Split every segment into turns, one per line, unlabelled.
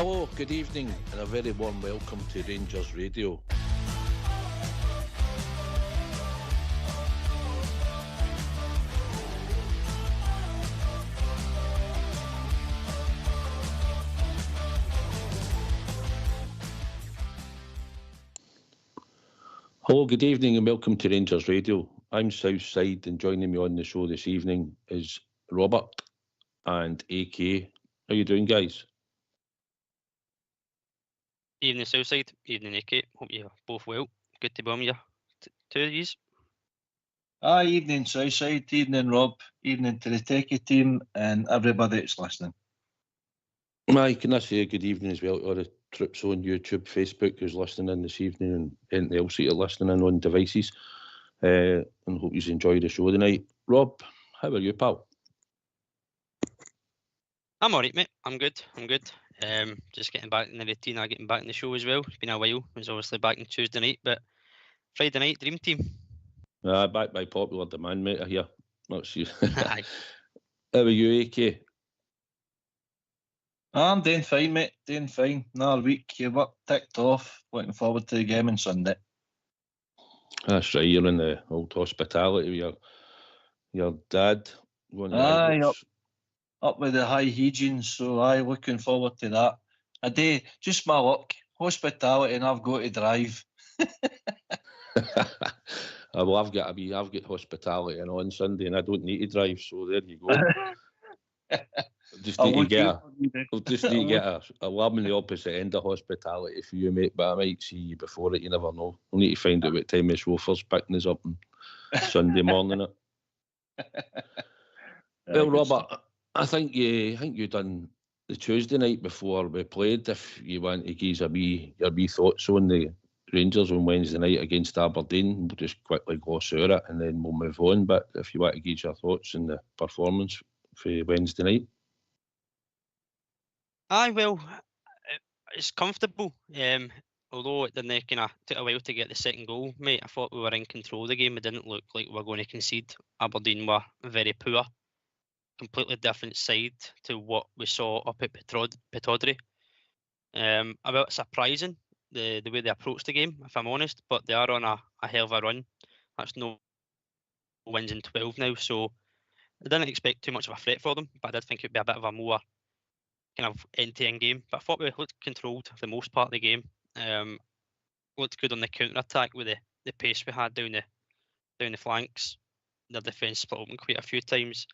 Hello, good evening, and a very warm welcome to Rangers Radio. Hello, good evening, and welcome to Rangers Radio. I'm Southside, and joining me on the show this evening is Robert and AK. How you doing, guys?
Evening Southside, evening AK. Hope you're both well. Good to be on you. Two of yous.
Evening Southside, evening Rob, evening to the techie team and everybody that's listening.
Aye, can I say a good evening as well to all the troops on YouTube, Facebook who's listening in this evening, and anything else that you're listening in on devices. And hope you enjoy the show tonight. Rob, how are you, pal?
I'm alright, mate. I'm good. Just getting back in the routine, getting back in the show as well. It's been a while. I was obviously back on Tuesday night, but Friday night, Dream Team.
Back by popular demand, mate, I hear. That's you.
Aye.
How are you, AK?
I'm doing fine, mate. Doing fine. Another week, your work ticked off. Looking forward to the game on Sunday.
That's right, you're in the old hospitality with your dad. Going to
up with the high Hegians, so looking forward to that. A day, just my luck, hospitality, and I've got to drive.
Well, I've got hospitality and on Sunday, and I don't need to drive, so there you go. Just need to get a lab on the opposite end of hospitality for you, mate, but I might see you before it, you never know. We'll need to find out what time the chauffeur's picking us up on Sunday morning. Well, Robert, I think you done the Tuesday night before we played. If you want to give your wee thoughts on the Rangers on Wednesday night against Aberdeen, we'll just quickly gloss over it and then we'll move on. But if you want to give your thoughts on the performance for Wednesday night.
Well, it's comfortable. Although it didn't took a while to get the second goal, mate. I thought we were in control of the game. It didn't look like we were going to concede. Aberdeen were very poor. Completely different side to what we saw up at Pittodrie. A bit surprising the way they approached the game, if I'm honest, but they are on a hell of a run. That's no wins in 12 now, so I didn't expect too much of a threat for them, but I did think it would be a bit of a more kind of end-to-end game. But I thought we looked controlled for the most part of the game. Looked good on the counter-attack with the pace we had down the flanks. Their defence split open quite a few times,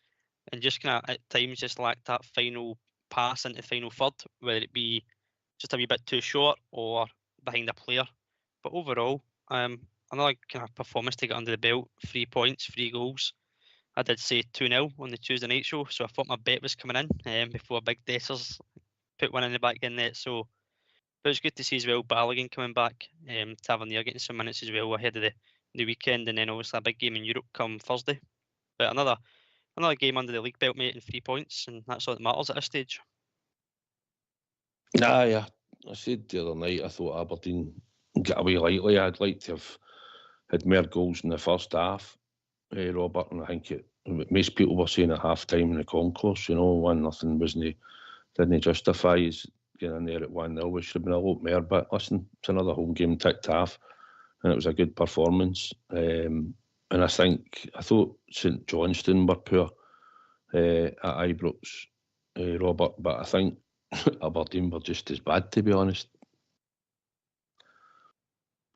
and just kind of at times just lacked that final pass into the final third, whether it be just a wee bit too short or behind a player. But overall, another kind of performance to get under the belt. 3 points, 3 goals. I did say 2-0 on the Tuesday night show, so I thought my bet was coming in before Big Dessers put one in the back end net. So, but it's good to see as well Balogun coming back, Tavernier getting some minutes as well ahead of the weekend, and then obviously a big game in Europe come Thursday. But another game under the league belt, mate, and 3 points, and that's all that matters at this stage.
Yeah. I said the other night I thought Aberdeen got away lightly. I'd like to have had more goals in the first half, Robert, and I think most people were saying at half time in the concourse, 1-0 didn't justify us getting in there at 1-0. We should have been a lot more, but listen, it's another home game ticked half, and it was a good performance. And I thought St Johnstone were poor at Ibrox, Robert, but I think Aberdeen were just as bad, to be honest.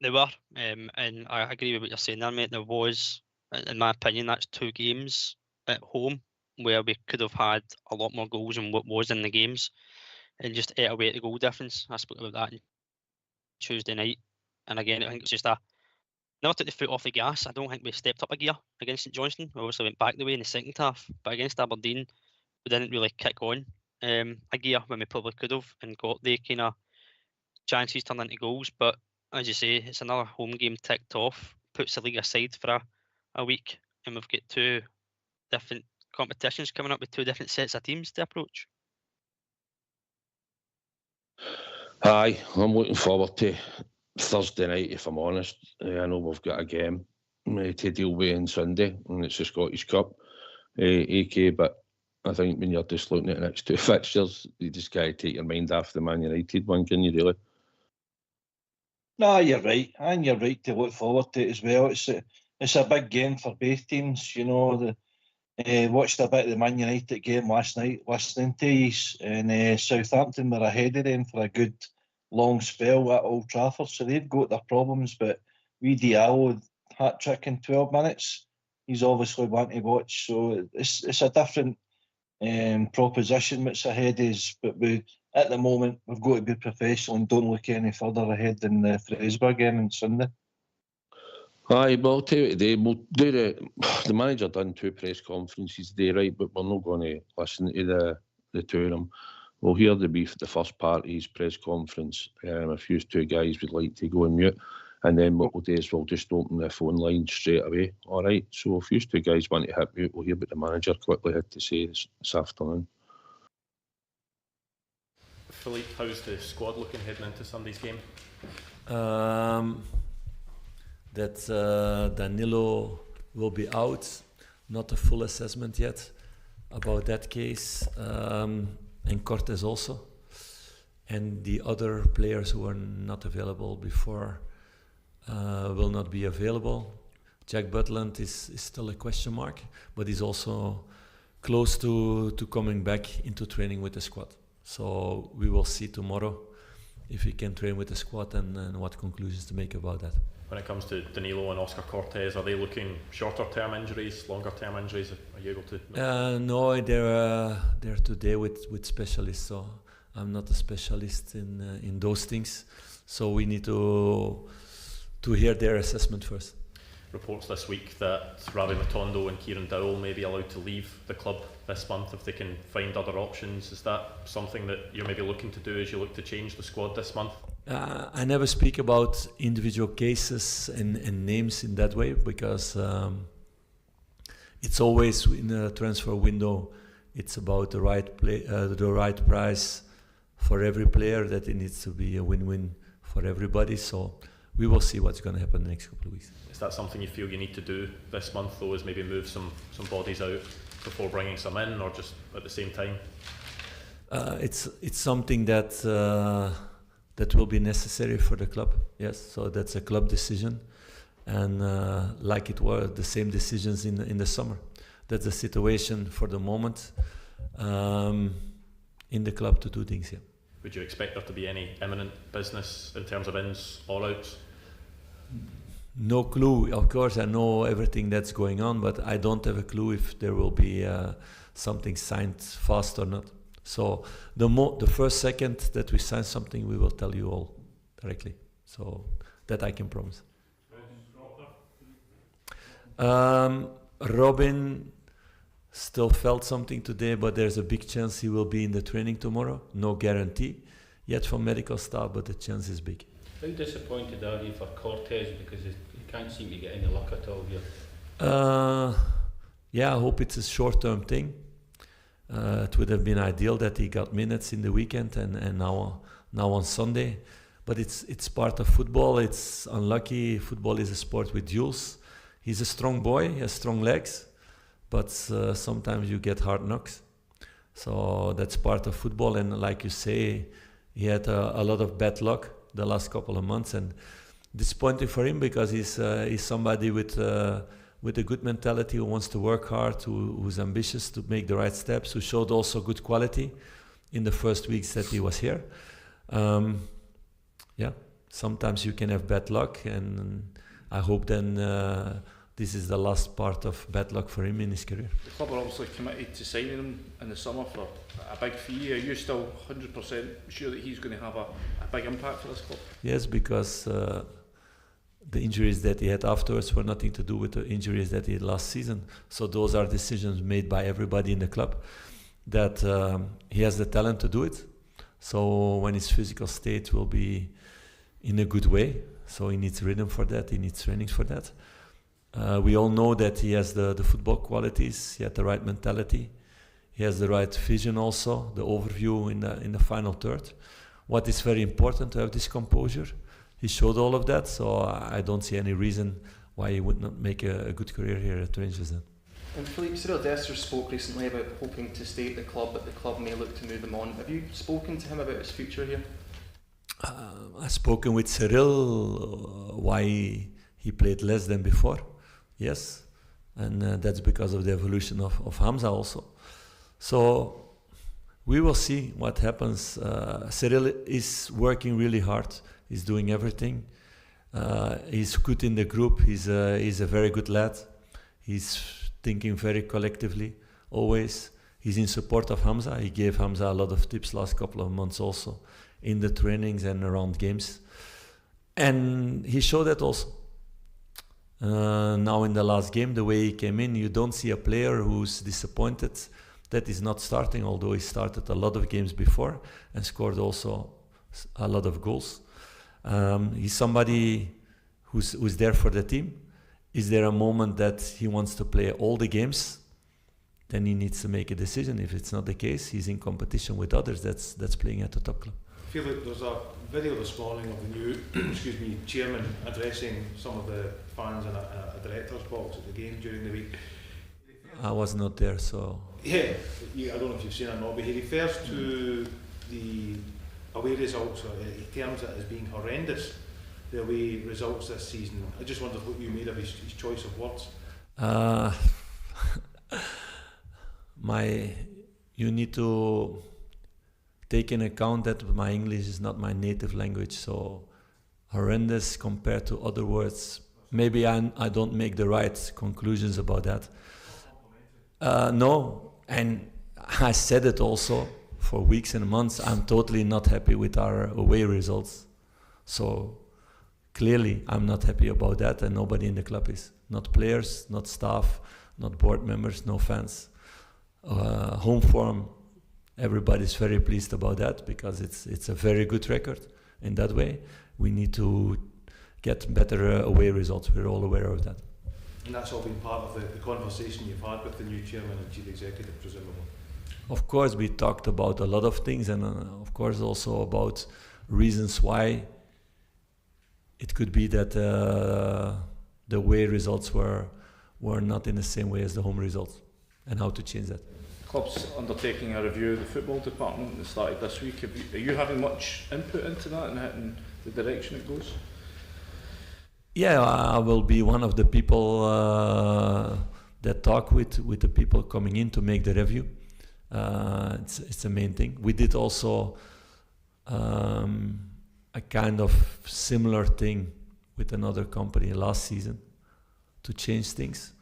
They were, and I agree with what you're saying there, mate. There was, in my opinion, that's 2 games at home where we could have had a lot more goals than what was in the games, and just ate away at the goal difference. I spoke about that on Tuesday night, and again, I think it's just never took the foot off the gas. I don't think we stepped up a gear against St Johnstone. We obviously went back the way in the second half, but against Aberdeen, we didn't really kick on a gear when we probably could have and got the kind of chances turned into goals. But as you say, it's another home game ticked off, puts the league aside for a week, and we've got 2 different competitions coming up with 2 different sets of teams to approach.
Aye, I'm looking forward to Thursday night, if I'm honest. I know we've got a game to deal with on Sunday, and it's the Scottish Cup, AK, but I think when you're just looking at the next two fixtures, you just got to take your mind off the Man United one, can you really?
No, you're right, and you're right to look forward to it as well. It's a big game for both teams. You know, watched a bit of the Man United game last night, listening to you, and Southampton were ahead of them for a good long spell at Old Trafford, so they've got their problems. But we Diallo hat trick in 12 minutes, he's obviously one to watch. So it's a different proposition which ahead is, but at the moment we've got to be professional and don't look any further ahead than the Fraserburgh game on Sunday.
Aye, well, I'll tell you today, we'll do the manager done 2 press conferences today, right, but we're not going to listen to the 2 of them. We'll hear the first part of his press conference. If you 2 guys would like to go on mute, and then what we'll do is we'll just open the phone line straight away. All right, so if you 2 guys want to hit mute, we'll hear what the manager quickly had to say this afternoon.
Philippe, how's the squad looking heading into Sunday's game?
That Danilo will be out, not a full assessment yet about that case, and Cortes also, and the other players who are not available before will not be available. Jack Butland is still a question mark, but he's also close to coming back into training with the squad. So we will see tomorrow if he can train with the squad and what conclusions to make about that.
When it comes to Danilo and Oscar Cortes, are they looking shorter-term injuries, longer-term injuries? Are you able to?
No, they're today with specialists. So I'm not a specialist in those things. So we need to hear their assessment first.
Reports this week that Ravi Matondo and Kieran Dowell may be allowed to leave the club this month if they can find other options. Is that something that you're maybe looking to do as you look to change the squad this month?
I never speak about individual cases and names in that way because it's always in a transfer window. It's about the right price for every player. That it needs to be a win-win for everybody. So we will see what's going to happen the next couple of weeks.
Is that something you feel you need to do this month, though, is maybe move some bodies out before bringing some in, or just at the same time?
It's something that will be necessary for the club. Yes, so that's a club decision, and like it were the same decisions in the summer. That's the situation for the moment in the club to do things here.
Would you expect there to be any imminent business in terms of ins or outs?
No clue. Of course, I know everything that's going on, but I don't have a clue if there will be something signed fast or not. So the first second that we sign something, we will tell you all directly. So that I can promise. Robin still felt something today, but there's a big chance he will be in the training tomorrow. No guarantee yet from medical staff, but the chance is big.
How disappointed are you for Cortes because he can't seem to get any luck at all here?
Yeah, I hope it's a short-term thing. It would have been ideal that he got minutes in the weekend and now on Sunday. But it's part of football. It's unlucky. Football is a sport with duels. He's a strong boy. He has strong legs. But sometimes you get hard knocks. So that's part of football. And like you say, he had a lot of bad luck the last couple of months. And disappointing for him because he's somebody with a good mentality who wants to work hard, who's ambitious to make the right steps, who showed also good quality in the first weeks that he was here. Yeah, sometimes you can have bad luck, and I hope then this is the last part of bad luck for him in his career.
The club are obviously committed to signing him in the summer for a big fee. Are you still 100% sure that he's going to have a big impact for this club?
Yes, because the injuries that he had afterwards were nothing to do with the injuries that he had last season. So those are decisions made by everybody in the club that he has the talent to do it. So when his physical state will be in a good way, so he needs rhythm for that, he needs training for that. We all know that he has the football qualities, he had the right mentality, he has the right vision also, the overview in the final third. What is very important to have this composure. He showed all of that, so I don't see any reason why he would not make a good career here at Rangers then.
And Philippe, Cyril Dessers spoke recently about hoping to stay at the club, but the club may look to move him on. Have you spoken to him about his future here?
I've spoken with Cyril why he played less than before, yes, and that's because of the evolution of Hamza also. So we will see what happens. Cyril is working really hard. He's doing everything. He's good in the group. He's a very good lad. He's thinking very collectively, always. He's in support of Hamza. He gave Hamza a lot of tips last couple of months also in the trainings and around games. And he showed that also. Now in the last game, the way he came in, you don't see a player who's disappointed that he's not starting, although he started a lot of games before and scored also a lot of goals. He's somebody who's there for the team. Is there a moment that he wants to play all the games? Then he needs to make a decision. If it's not the case, he's in competition with others that's playing at the top club.
I feel like there's a video this morning of the new chairman addressing some of the fans in a director's box at the game during the week.
I was not there, so...
Yeah, I don't know if you've seen it or not, but he refers to the away results, or he terms it as being horrendous, the away results this season. I just wondered what you made of his choice of words.
You need to take in account that my English is not my native language, so horrendous compared to other words. Maybe I don't make the right conclusions about that. No, and I said it also for weeks and months. I'm totally not happy with our away results. So clearly I'm not happy about that, and nobody in the club is. Not players, not staff, not board members, no fans. Home form, everybody's very pleased about that because it's a very good record. In that way, we need to get better away results. We're all aware of that.
And that's all been part of the conversation you've had with the new chairman and chief executive, presumably?
Of course, we talked about a lot of things, and of course also about reasons why it could be that the away results were not in the same way as the home results, and how to change that.
The club's undertaking a review of the football department that started this week. Are you having much input into that and the direction it goes?
Yeah, I will be one of the people that talk with the people coming in to make the review. It's the main thing. We did also a kind of similar thing with another company last season to change things.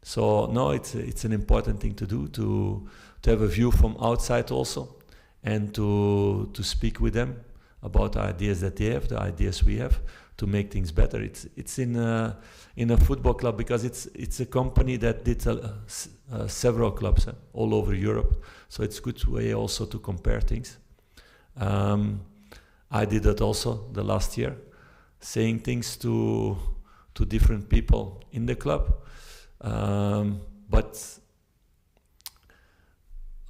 So no, it's an important thing to do, to have a view from outside also, and to speak with them about the ideas that they have, the ideas we have, to make things better. It's in a football club because it's a company that did several clubs all over Europe. So it's a good way also to compare things. I did that also the last year, saying things to different people in the club. But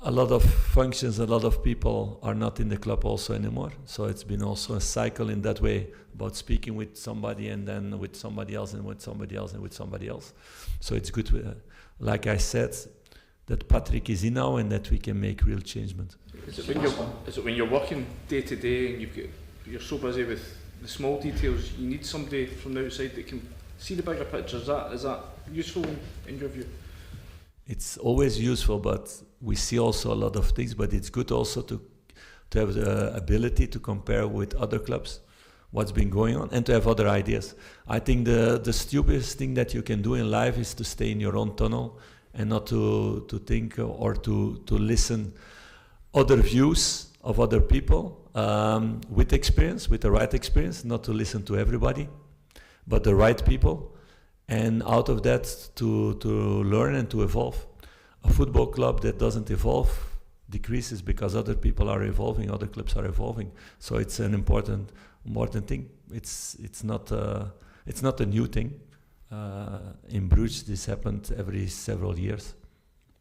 a lot of functions, a lot of people are not in the club also anymore. So it's been also a cycle in that way, about speaking with somebody and then with somebody else and with somebody else and with somebody else. So it's good, like I said, that Patrick is in now and that we can make real changement.
Is it when you're working day to day and you're so busy with the small details, you need somebody from the outside that can see the bigger picture? Is that useful in your view?
It's always useful, but we see also a lot of things, but it's good also to have the ability to compare with other clubs what's been going on and to have other ideas. I think the stupidest thing that you can do in life is to stay in your own tunnel and not to think or to listen other views of other people with experience, with the right experience, not to listen to everybody, but the right people. And out of that, to learn and to evolve. A football club that doesn't evolve decreases because other people are evolving, other clubs are evolving. So it's an important thing. It's not a new thing. In Bruges, this happened every several years,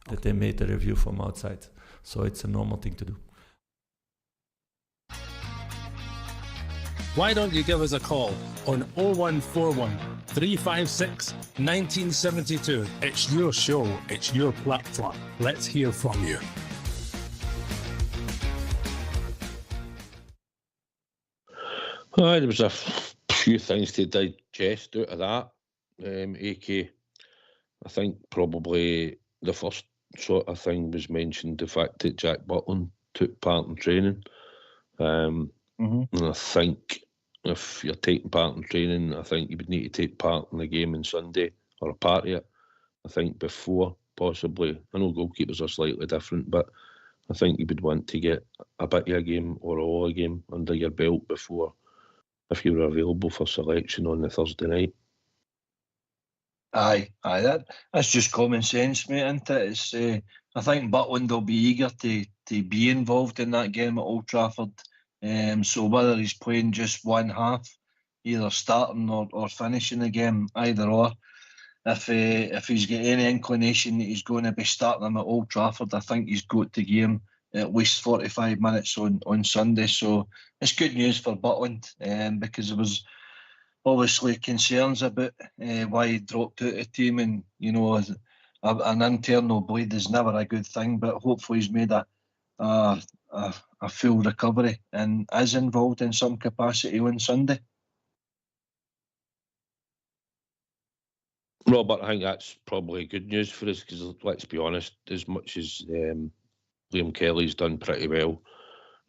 that they made a review from outside. So it's a normal thing to do.
Why don't you give us a call on 0141 356 1972. It's your show, it's your platform. Let's hear from you.
There was a few things to digest out of that. AK, I think probably the first sort of thing was mentioned, the fact that Jack Butland took part in training. And I think if you're taking part in training, I think you would need to take part in the game on Sunday, or a part of it. I think before, possibly. I know goalkeepers are slightly different, but I think you would want to get a bit of a game or all a game under your belt before, if you were available for selection on the Thursday night.
Aye, that's just common sense, mate, isn't it? It's, I think Butland will be eager to be involved in that game at Old Trafford. So whether he's playing just one half, either starting or finishing the game, either or, if he's got any inclination that he's going to be starting him at Old Trafford, I think he's got to give him at least 45 minutes on Sunday. So it's good news for Butland, because there was obviously concerns about why he dropped out of the team, and you know, an internal bleed is never a good thing, but hopefully he's made a full recovery and is involved in some capacity on Sunday.
Robert, I think that's probably good news for us, because let's be honest, as much as Liam Kelly's done pretty well,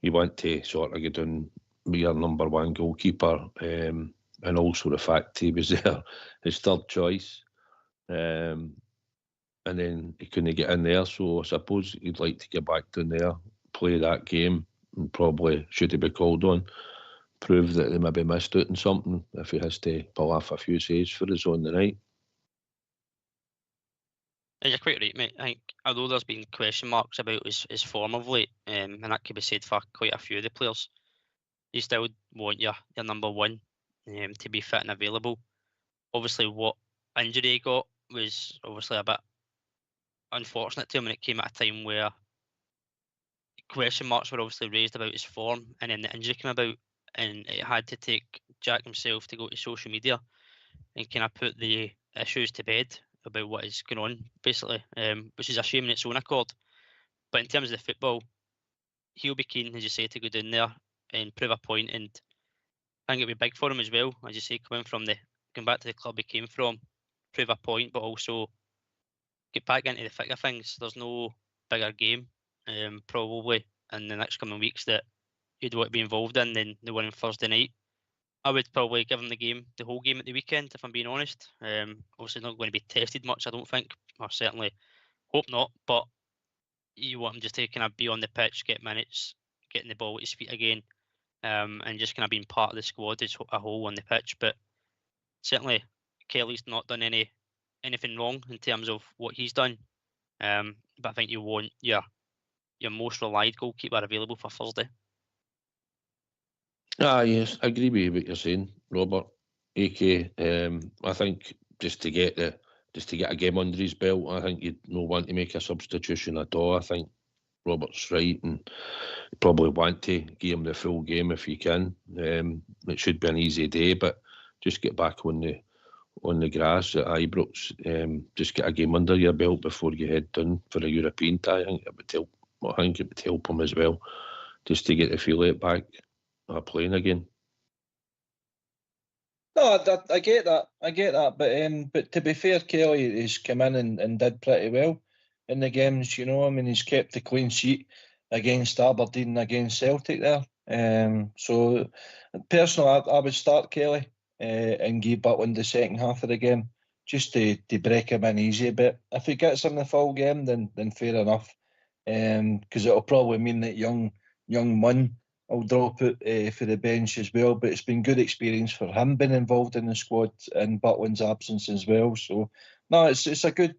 you want to sort of get down be your number one goalkeeper, and also the fact he was there, his third choice, and then he couldn't get in there. So I suppose he'd like to get back down there, play that game, and probably, should he be called on, prove that they maybe missed out on something if he has to pull off a few saves for us on the night.
Yeah, you're quite right, mate. I think although there's been question marks about his form of late, and that could be said for quite a few of the players, you still want your number one to be fit and available. Obviously, what injury he got was obviously a bit unfortunate to him, and it came at a time where question marks were obviously raised about his form, and then the injury came about, and it had to take Jack himself to go to social media and kind of put the issues to bed about what is going on, basically, which is a shame in its own accord. But in terms of the football, he'll be keen, as you say, to go down there and prove a point, and I think it'll be big for him as well, as you say, going back to the club he came from, prove a point, but also get back into the thick of things. There's no bigger game, probably, in the next coming weeks that he'd want to be involved in than the one on Thursday night. I would probably give him the whole game at the weekend, if I'm being honest. Obviously not going to be tested much, I don't think, or certainly hope not, but you want him just to kind of be on the pitch, get minutes, getting the ball at his feet again, and just kind of being part of the squad as a whole on the pitch. But certainly Kelly's not done anything wrong in terms of what he's done, but I think you want your most relied goalkeeper available for Thursday.
Yes, I agree with what you're saying, Robert. AK, I think just to get a game under his belt, I think you'd not want to make a substitution at all. I think Robert's right, and you probably want to give him the full game if you can. It should be an easy day, but just get back on the grass at Ibrox. Just get a game under your belt before you head down for a European tie. I think it would help him as well, just to get the feel of it back. Playing again.
No, I get that, but to be fair, Kelly has come in and did pretty well in the games. You know, I mean, he's kept a clean sheet against Aberdeen, against Celtic there. So personally, I would start Kelly and give Butland the second half of the game, just to break him in easy a bit. If he gets him the full game, then fair enough, because it'll probably mean that young Munn I'll drop it for the bench as well, but it's been good experience for him being involved in the squad in Butland's absence as well. So no, it's a good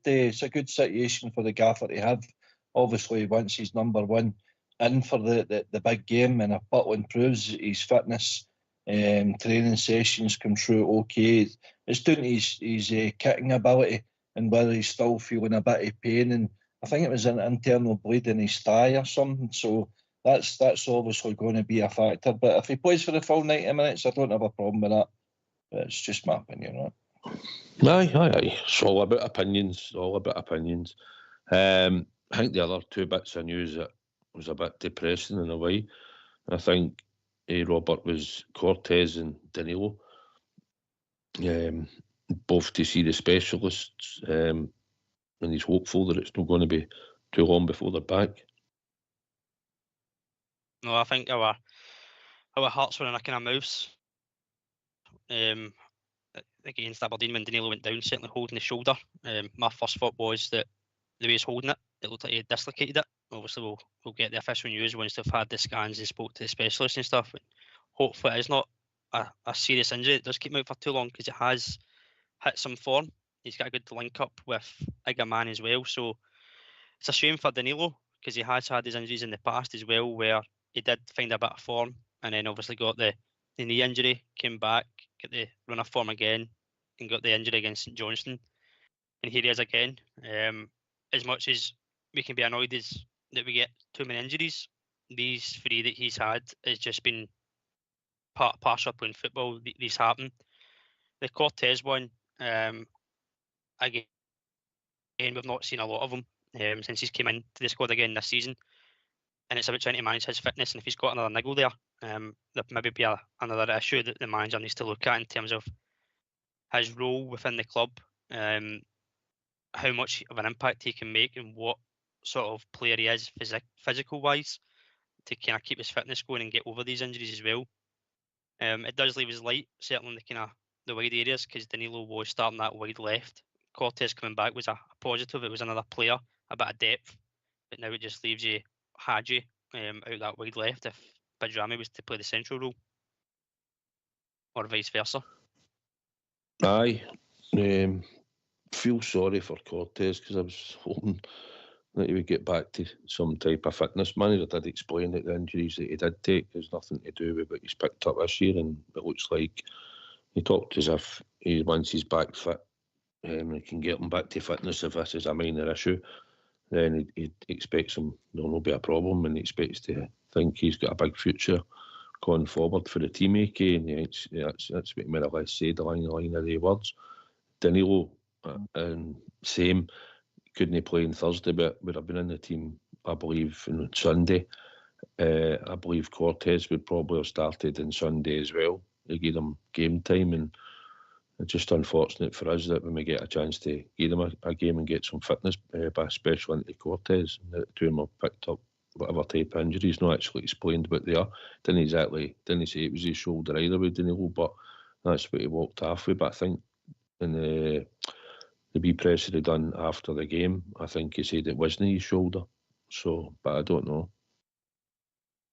situation for the gaffer to have. Obviously, once he's number one in for the big game, and if Butland proves his fitness, training sessions come through okay, it's down to his kicking ability and whether he's still feeling a bit of pain. And I think it was an internal bleed in his thigh or something. So that's obviously going to be a factor. But if he plays for the full 90 minutes, I don't have a problem with that. But it's just my opinion, right?
Aye. It's all about opinions. I think the other two bits of news that was a bit depressing in a way. I think Robert was Cortez and Denis Law. Both to see the specialists, and he's hopeful that it's not going to be too long before they're back.
No, I think our hearts were in a kind of mouse against Aberdeen when Denis Law went down, certainly holding the shoulder. My first thought was that the way he's holding it, it looked like he had dislocated it. Obviously, we'll get the official news once they've had the scans and spoke to the specialists and stuff. But hopefully, it's not a serious injury. It does keep him out for too long because it has hit some form. He's got a good link up with Igaman as well. So it's a shame for Denis Law because he has had his injuries in the past as well, where he did find a bit of form and then obviously got the knee injury, came back, got the run of form again, and got the injury against St Johnstone. And here he is again. As much as we can be annoyed as that we get too many injuries, these three that he's had has just been partial playing football. These happen. The Cortez one, again, we've not seen a lot of him since he's came into the squad again this season. And it's about trying to manage his fitness. And if he's got another niggle there, there'll maybe be another issue that the manager needs to look at in terms of his role within the club, how much of an impact he can make and what sort of player he is physical-wise to kind of keep his fitness going and get over these injuries as well. It does leave his light, certainly in the kind of the wide areas, because Denis Law was starting that wide left. Cortez coming back was a positive. It was another player, a bit of depth. But now it just leaves you Hadji out that wide left if Badrami was to play the central role. Or vice versa.
Aye. Feel sorry for Cortez because I was hoping that he would get back to some type of fitness. Manager did explain that the injuries that he did take has nothing to do with what he's picked up this year, and it looks like he talked as if once he's back fit, he can get him back to fitness if this is a minor issue. Then he expects him, there'll not be a problem, and he expects to think he's got a big future going forward for the team, AK, and that's what he more or less said along the line of the words. Denis Law, and same, couldn't play on Thursday, but would have been in the team, I believe, on Sunday. I believe Cortez would probably have started on Sunday as well. They gave him game time, and it's just unfortunate for us that when we get a chance to give them a game and get some fitness, especially into Cortez, and the two of them have picked up whatever type of injuries, not actually explained what they are. Didn't say it was his shoulder either with Denis Law, but that's what he walked off with. But I think in the wee press that he done after the game, I think he said it wasn't his shoulder. So, but I don't know.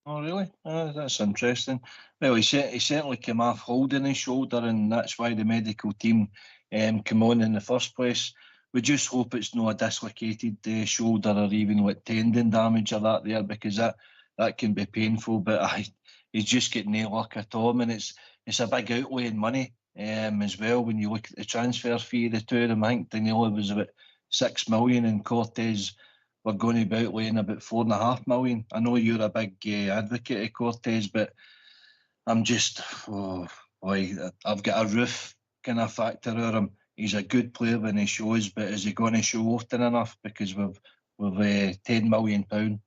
Oh, really? That's interesting. Well, he certainly came off holding his shoulder, and that's why the medical team came on in the first place. We just hope it's not a dislocated shoulder or even like tendon damage or that there, because that can be painful. But he's just getting no luck at all, and it's a big outlay in money as well when you look at the transfer fee of the two of them. I think Danilo was about 6 million and Cortez were going to be outlaying about 4.5 million. I know you're a big advocate of Cortez, but I'm just, I've got a roof kind of factor on him. He's a good player when he shows, but is he going to show often enough? Because with £10 million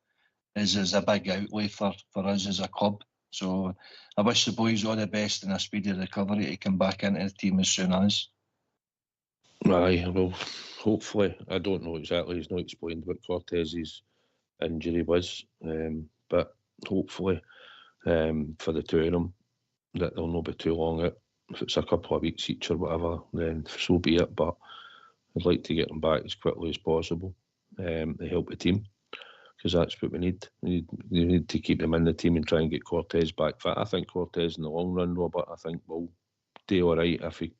is a big outlay for us as a club. So I wish the boys all the best and a speedy recovery to come back into the team as soon as.
Aye, well, hopefully. I don't know exactly. He's not explained what Cortez's injury was, but hopefully for the two of them that they'll not be too long out. If it's a couple of weeks each or whatever, then so be it. But I'd like to get them back as quickly as possible to help the team, because that's what we need. We need to keep them in the team and try and get Cortez back fit. I think Cortez in the long run, Robert, I think will do all right if he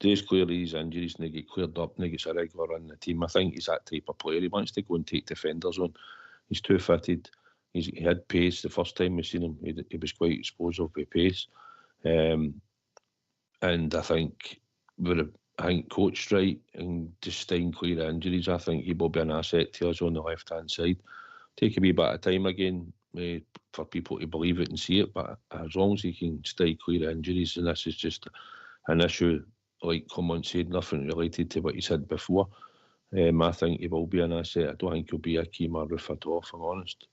stays clear of these injuries and they get cleared up and he gets a regular run in the team. I think he's that type of player. He wants to go and take defenders on. He's too fitted. He had pace the first time we seen him. He was quite explosive with pace. And I think coached right and just staying clear of injuries, I think he will be an asset to us on the left-hand side. Take a wee bit of time again for people to believe it and see it, but as long as he can stay clear of injuries, and this is just an issue, like Clement said, nothing related to what he said before, I think he will be an asset. I don't think he'll be a key Roof at all, if I'm honest.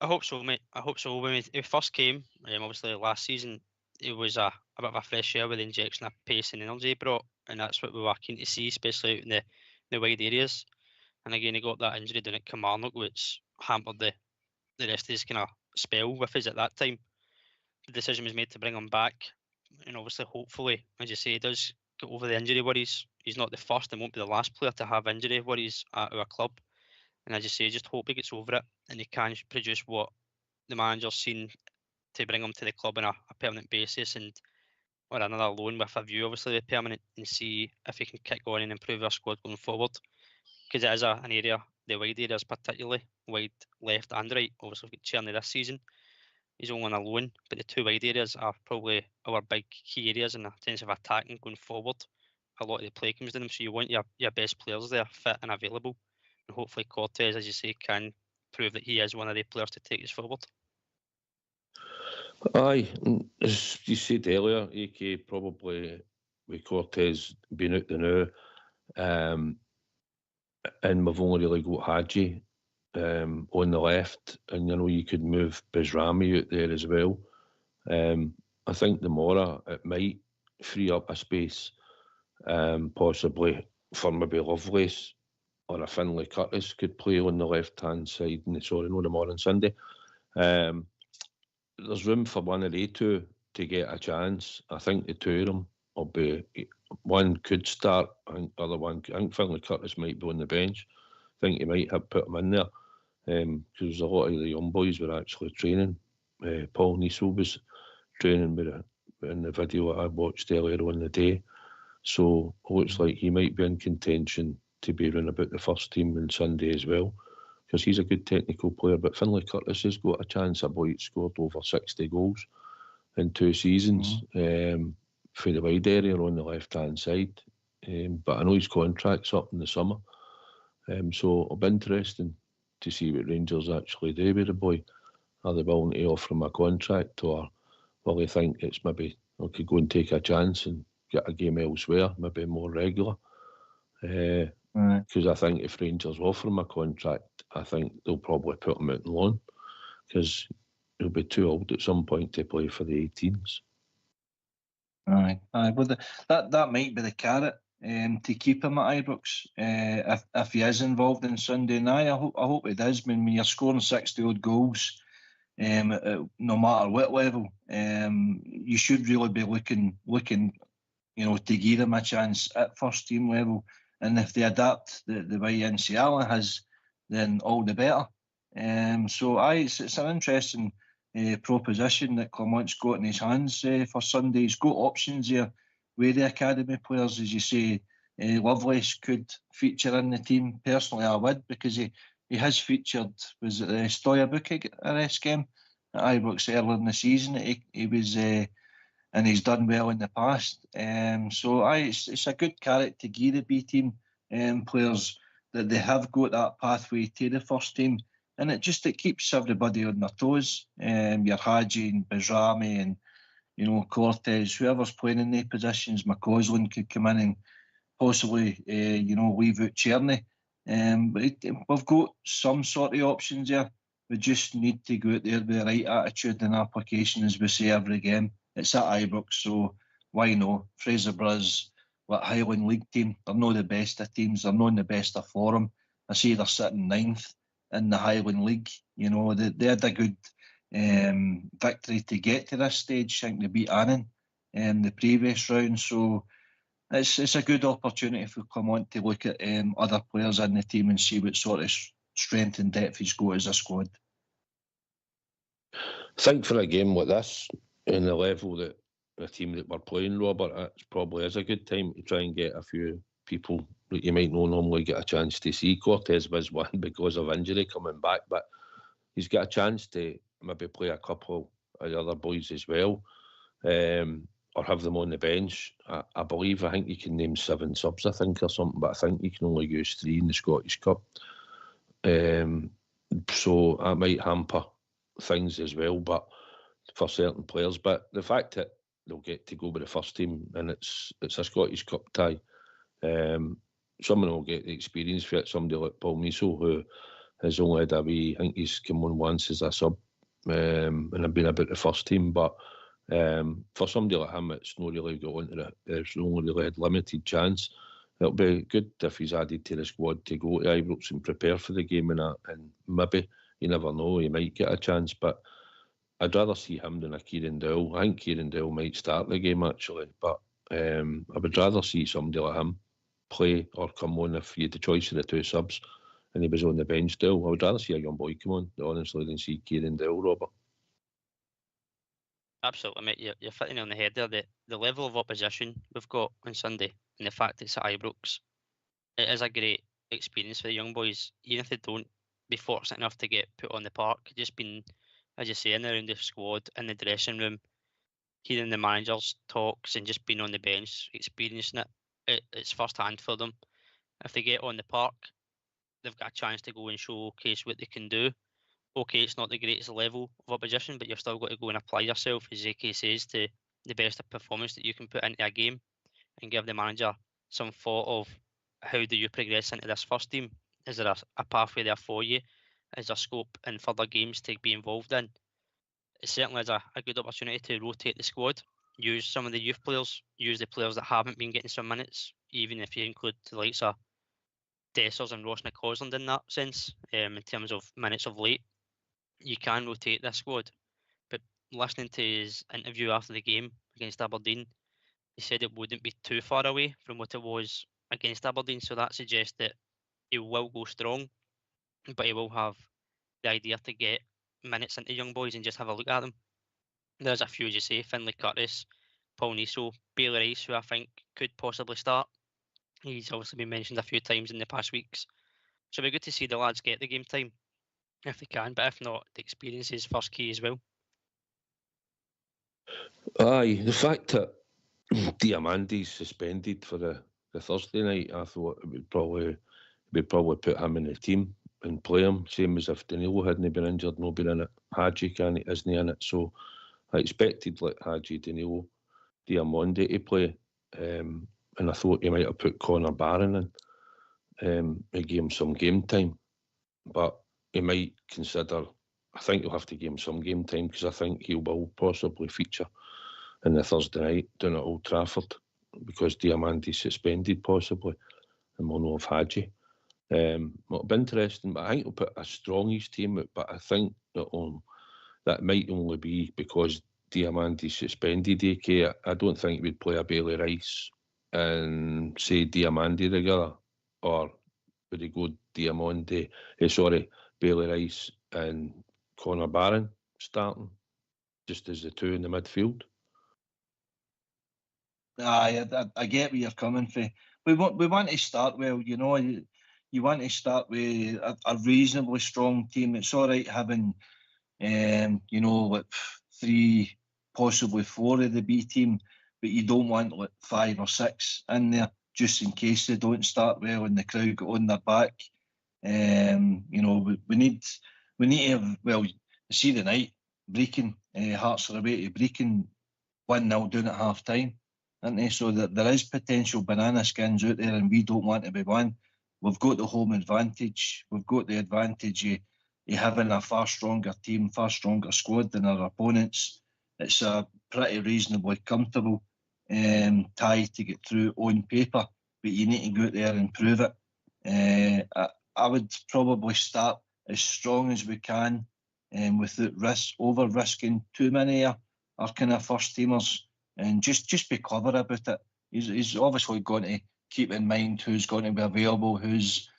I hope so, mate. I hope so. When he first came, obviously last season, it was a bit of a fresh air with the injection of pace and energy he brought, and that's what we were keen to see, especially out in the wide areas. And again, he got that injury down at Kilmarnock, which hampered the rest of his kind of spell with us at that time. The decision was made to bring him back, and obviously, hopefully, as you say, he does get over the injury worries. He's not the first and won't be the last player to have injury worries at our club. And as you say, just hope he gets over it and he can produce what the manager's seen to bring him to the club on a permanent basis, and or another loan with a view, obviously, the permanent, and see if he can kick on and improve our squad going forward. Because it is an area, the wide areas particularly, wide left and right. Obviously, we've got Tierney this season. He's only on a loan, but the two wide areas are probably our big key areas in terms of attacking going forward. A lot of the play comes to them, so you want your best players there, fit and available. And hopefully Cortez, as you say, can prove that he is one of the players to take us forward.
Aye, as you said earlier, AK probably with Cortez being out the now, and we've only really got Hadji on the left, and you could move Bizrami out there as well. I think the more it might free up a space, possibly for maybe Lovelace or a Finlay Curtis could play on the left-hand side, tomorrow and Sunday. There's room for one of the two to get a chance. I think the two of them will be, one could start, I think the other one, I think Finlay Curtis might be on the bench. I think he might have put him in there, because a lot of the young boys were actually training. Paul Niesel was training in the video I watched earlier on the day. So it looks like he might be in contention to be around about the first team on Sunday as well, because he's a good technical player. But Finlay Curtis has got a chance. A boy scored over 60 goals in 2 seasons for the wide area on the left-hand side. But I know his contract's up in the summer. So it'll be interesting to see what Rangers actually do with the boy. Are they willing to offer him a contract, or will they think it's maybe they could go and take a chance and get a game elsewhere, maybe more regular? Because I think if Rangers offer him a contract, I think they'll probably put him out on loan, because he'll be too old at some point to play for the 18s.
Aye. Well, that might be the carrot to keep him at Ibrox if he is involved in Sunday night. I hope he does. When you're scoring 60 odd goals, no matter what level, you should really be looking, to give him a chance at first team level. And if they adapt the way NCL has, then all the better. So it's an interesting proposition that Clement's got in his hands for Sunday. He's got options here with the academy players, as you say. Lovelace could feature in the team. Personally, I would, because he has featured, was it the Stoya Bucharest game at Ibrox earlier in the season. He was, and he's done well in the past. So it's a good carrot to give the B team players, that they have got that pathway to the first team. And it keeps everybody on their toes. Your Hadji and Bizrami and, Cortez, whoever's playing in the positions. McCausland could come in and possibly, leave out Tierney. But we've got some sort of options here. We just need to go out there with the right attitude and application, as we say every game. It's at Ibrox, so why not? Fraser-Bros, Highland League team, they're not the best of teams, they're not in the best of form. I see they're sitting 9th in the Highland League. They had a good victory to get to this stage. I think they beat Annan in the previous round, so it's a good opportunity for Clement to look at other players in the team and see what sort of strength and depth he's got as a squad.
I think for a game like this, in the level that the team that we're playing, Robert, it probably is a good time to try and get a few people that you might not normally get a chance to see. Cortez was one because of injury coming back, but he's got a chance to maybe play a couple of the other boys as well, or have them on the bench. I think you can name 7 subs, or something, but I think you can only use 3 in the Scottish Cup. So that might hamper things as well, but for certain players. But the fact that they'll get to go with the first team and it's a Scottish Cup tie, someone will get the experience for it. Somebody like Paul Miso, who has only had a wee, I think he's come on once as a sub, and I've been about the first team. But for somebody like him, it's not really got into it's only really had limited chance. It'll be good if he's added to the squad to go to Ibrox and prepare for the game and maybe, you never know, he might get a chance. But I'd rather see him than a Kieran Dowell. I think Kieran Dowell might start the game actually, but I would rather see somebody like him play or come on if you had the choice of the two subs and he was on the bench still. I would rather see a young boy come on, honestly, than see Kieran Dowell, Robert.
Absolutely, mate. You're fitting on the head there. The level of opposition we've got on Sunday and the fact it's at Ibrox, it is a great experience for the young boys, even if they don't be fortunate enough to get put on the park. Just been, as you say, in around the squad, in the dressing room, hearing the managers' talks and just being on the bench, experiencing it's first hand for them. If they get on the park, they've got a chance to go and showcase what they can do. Okay, it's not the greatest level of opposition, but you've still got to go and apply yourself, as AK says, to the best performance that you can put into a game and give the manager some thought of how do you progress into this first team? Is there a pathway there for you? Is there scope in further games to be involved in? It certainly is a good opportunity to rotate the squad, use some of the youth players, use the players that haven't been getting some minutes, even if you include the likes of Dessers and Ross McCausland in that sense, in terms of minutes of late. You can rotate this squad. But listening to his interview after the game against Aberdeen, he said it wouldn't be too far away from what it was against Aberdeen, so that suggests that he will go strong, but he will have the idea to get minutes into young boys and just have a look at them. There's a few, as you say, Finlay Curtis, Paul Niso, Bailey Rice, who I think could possibly start. He's obviously been mentioned a few times in the past weeks. So it'll be good to see the lads get the game time if they can, but if not, the experience is first key as well.
Aye, the fact that Diamandi's suspended for the Thursday night, I thought we'd probably put him in the team and play him, same as if Denis Law hadn't been injured, no been in it. Hadji isn't in it, so I expected like Hadji, Denis Law, Diamandi to play, and I thought he might have put Connor Barron in, to give him some game time, but he might consider, I think he'll have to give him some game time because I think he will possibly feature in the Thursday night down at Old Trafford because Diamandi's suspended possibly and we'll know of Hadji. It'll be interesting, but I think he'll put a strongish team, but I think that might only be because Diamandi's suspended, AK. I don't think we'd play a Bailey Rice and say Diamandi together, or would he go Bailey Rice and Connor Barron starting, just as the two in the midfield?
Aye, I get where you're coming from. We want to start well, you know. You want to start with a reasonably strong team. It's all right having, you know, like 3, possibly 4 of the B team, but you don't want like 5 or 6 in there just in case they don't start well and the crowd get on their back. You know, we need to have, well, see the night, Brecon, Hearts are away to Brecon, 1-0 down at half time, aren't they? So that there is potential banana skins out there and we don't want to be one. We've got the home advantage. We've got the advantage of having a far stronger team, far stronger squad than our opponents. It's a pretty reasonably comfortable tie to get through on paper, but you need to go out there and prove it. I would probably start as strong as we can without over-risking too many of our kind of first teamers, and just be clever about it. He's obviously going to keep in mind who's going to be available, who's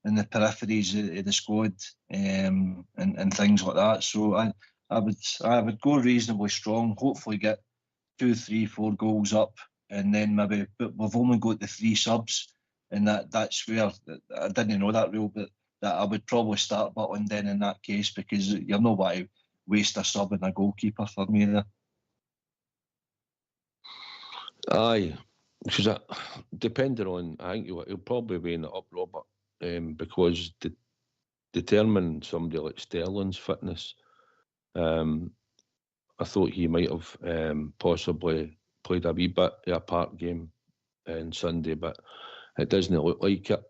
in the peripheries of the squad, and things like that. So I would go reasonably strong, hopefully get 2, 3, 4 goals up, and then maybe, but we've only got the 3 subs, and that's where I didn't know that rule, but that I would probably start Butland then in that case, because you're not going to waste a sub and a goalkeeper for me there.
Aye, because depending on, I think he'll probably weigh it up, Robert, because determine somebody like Sterling's fitness. I thought he might have possibly played a wee bit of a part game on Sunday, but it doesn't look like it.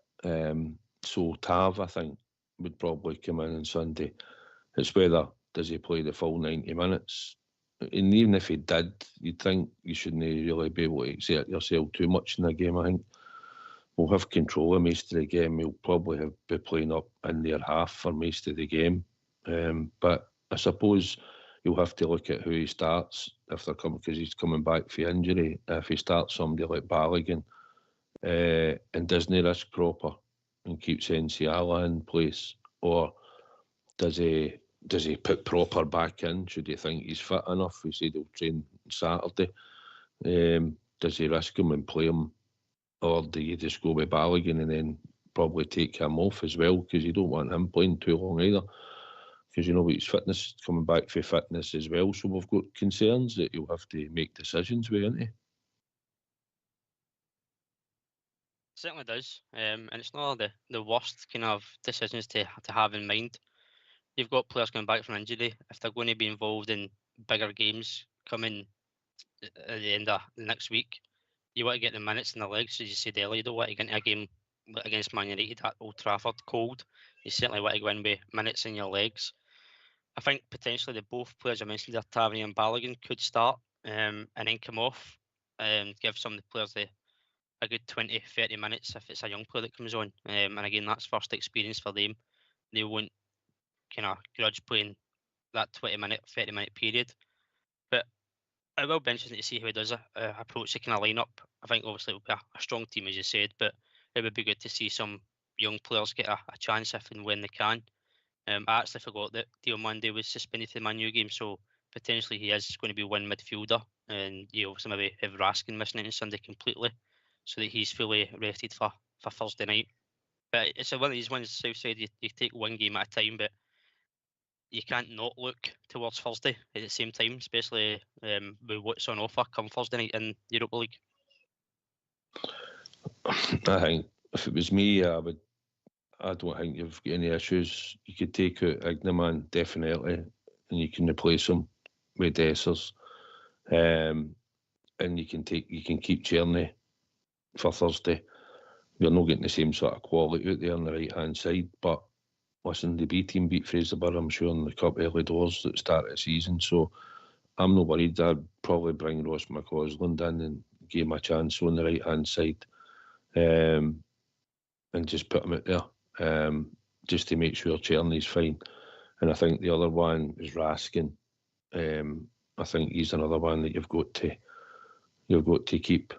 So Tav, I think, would probably come in on Sunday. It's whether does he play the full 90 minutes. And even if he did, you'd think you shouldn't really be able to exert yourself too much in the game. I think we'll have control of most of the game. We'll probably be playing up in their half for most of the game. But I suppose you'll have to look at who he starts if they're coming, because he's coming back for injury. If he starts somebody like Balogun and doesn't risk proper and keeps Enciala in place, or does he put proper back in? Should he think he's fit enough? He said he'll train Saturday. Does he risk him and play him, or do you just go with Balogun and then probably take him off as well, because you don't want him playing too long either, because you know his fitness, coming back for fitness as well. So we've got concerns that you'll have to make decisions with, isn't he?
Certainly does, and it's not the worst kind of decisions to have in mind. You've got players coming back from injury. If they're going to be involved in bigger games coming at the end of the next week, you want to get the minutes in the legs. As you said earlier, you don't want to get into a game against Man United at Old Trafford cold. You certainly want to go in with minutes in your legs. I think potentially the both players I mentioned there, Tavernier and Balogun, could start and then come off and give some of the players a good 20-30 minutes if it's a young player that comes on. And again, that's first experience for them. They won't kind of grudge playing that 20-minute, 30-minute period. But it will be interesting to see how he does approach the kind of lineup. I think obviously it will be a strong team, as you said, but it would be good to see some young players get a chance if and when they can. I actually forgot that Diomande was suspended for the Man U game, so potentially he is going to be one midfielder, and you obviously maybe have Raskin missing it on Sunday completely, so that he's fully rested for Thursday night. But it's one of these ones, Southside, you take one game at a time, but you can't not look towards Thursday at the same time, especially with what's on offer come Thursday night in Europa League.
I think if it was me, I don't think you've got any issues. You could take out Ignaman, definitely, and you can replace him with Dessers. And you can keep Czerny for Thursday. You're not getting the same sort of quality out there on the right-hand side, but listen, the B team beat Fraserburgh, I'm sure, in the Cup early doors at the start of the season, so I'm not worried. I'd probably bring Ross McCausland in and give him a chance on the right-hand side, and just put him out there, just to make sure Czerny's fine. And I think the other one is Raskin. I think he's another one that you've got to keep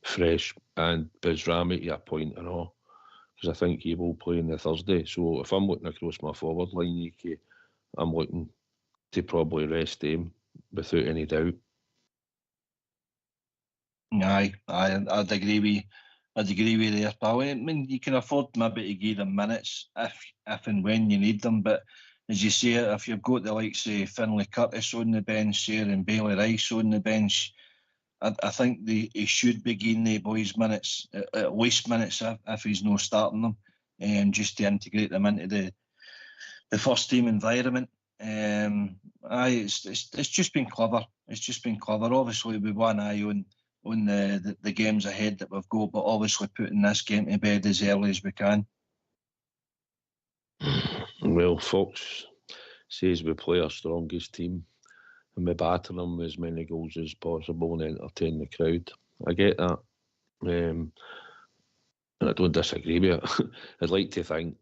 fresh, and Bizrami to a point and all, because I think he will play on the Thursday. So if I'm looking across my forward line, AK, I'm looking to probably rest him without any doubt.
Aye, I'd agree with you there, pal. I mean, you can afford maybe to give them minutes if and when you need them, but as you say, if you've got the likes of Finlay Curtis on the bench here and Bailey Rice on the bench, I think he should be giving the boys minutes, at least minutes if he's not starting them, just to integrate them into the first team environment. It's just been clever. It's just been clever. Obviously, with one eye on the games ahead that we've got, but obviously putting this game to bed as early as we can.
Well, Fox says we play our strongest team and we batter them with as many goals as possible and entertain the crowd. I get that. And I don't disagree with it. I'd like to think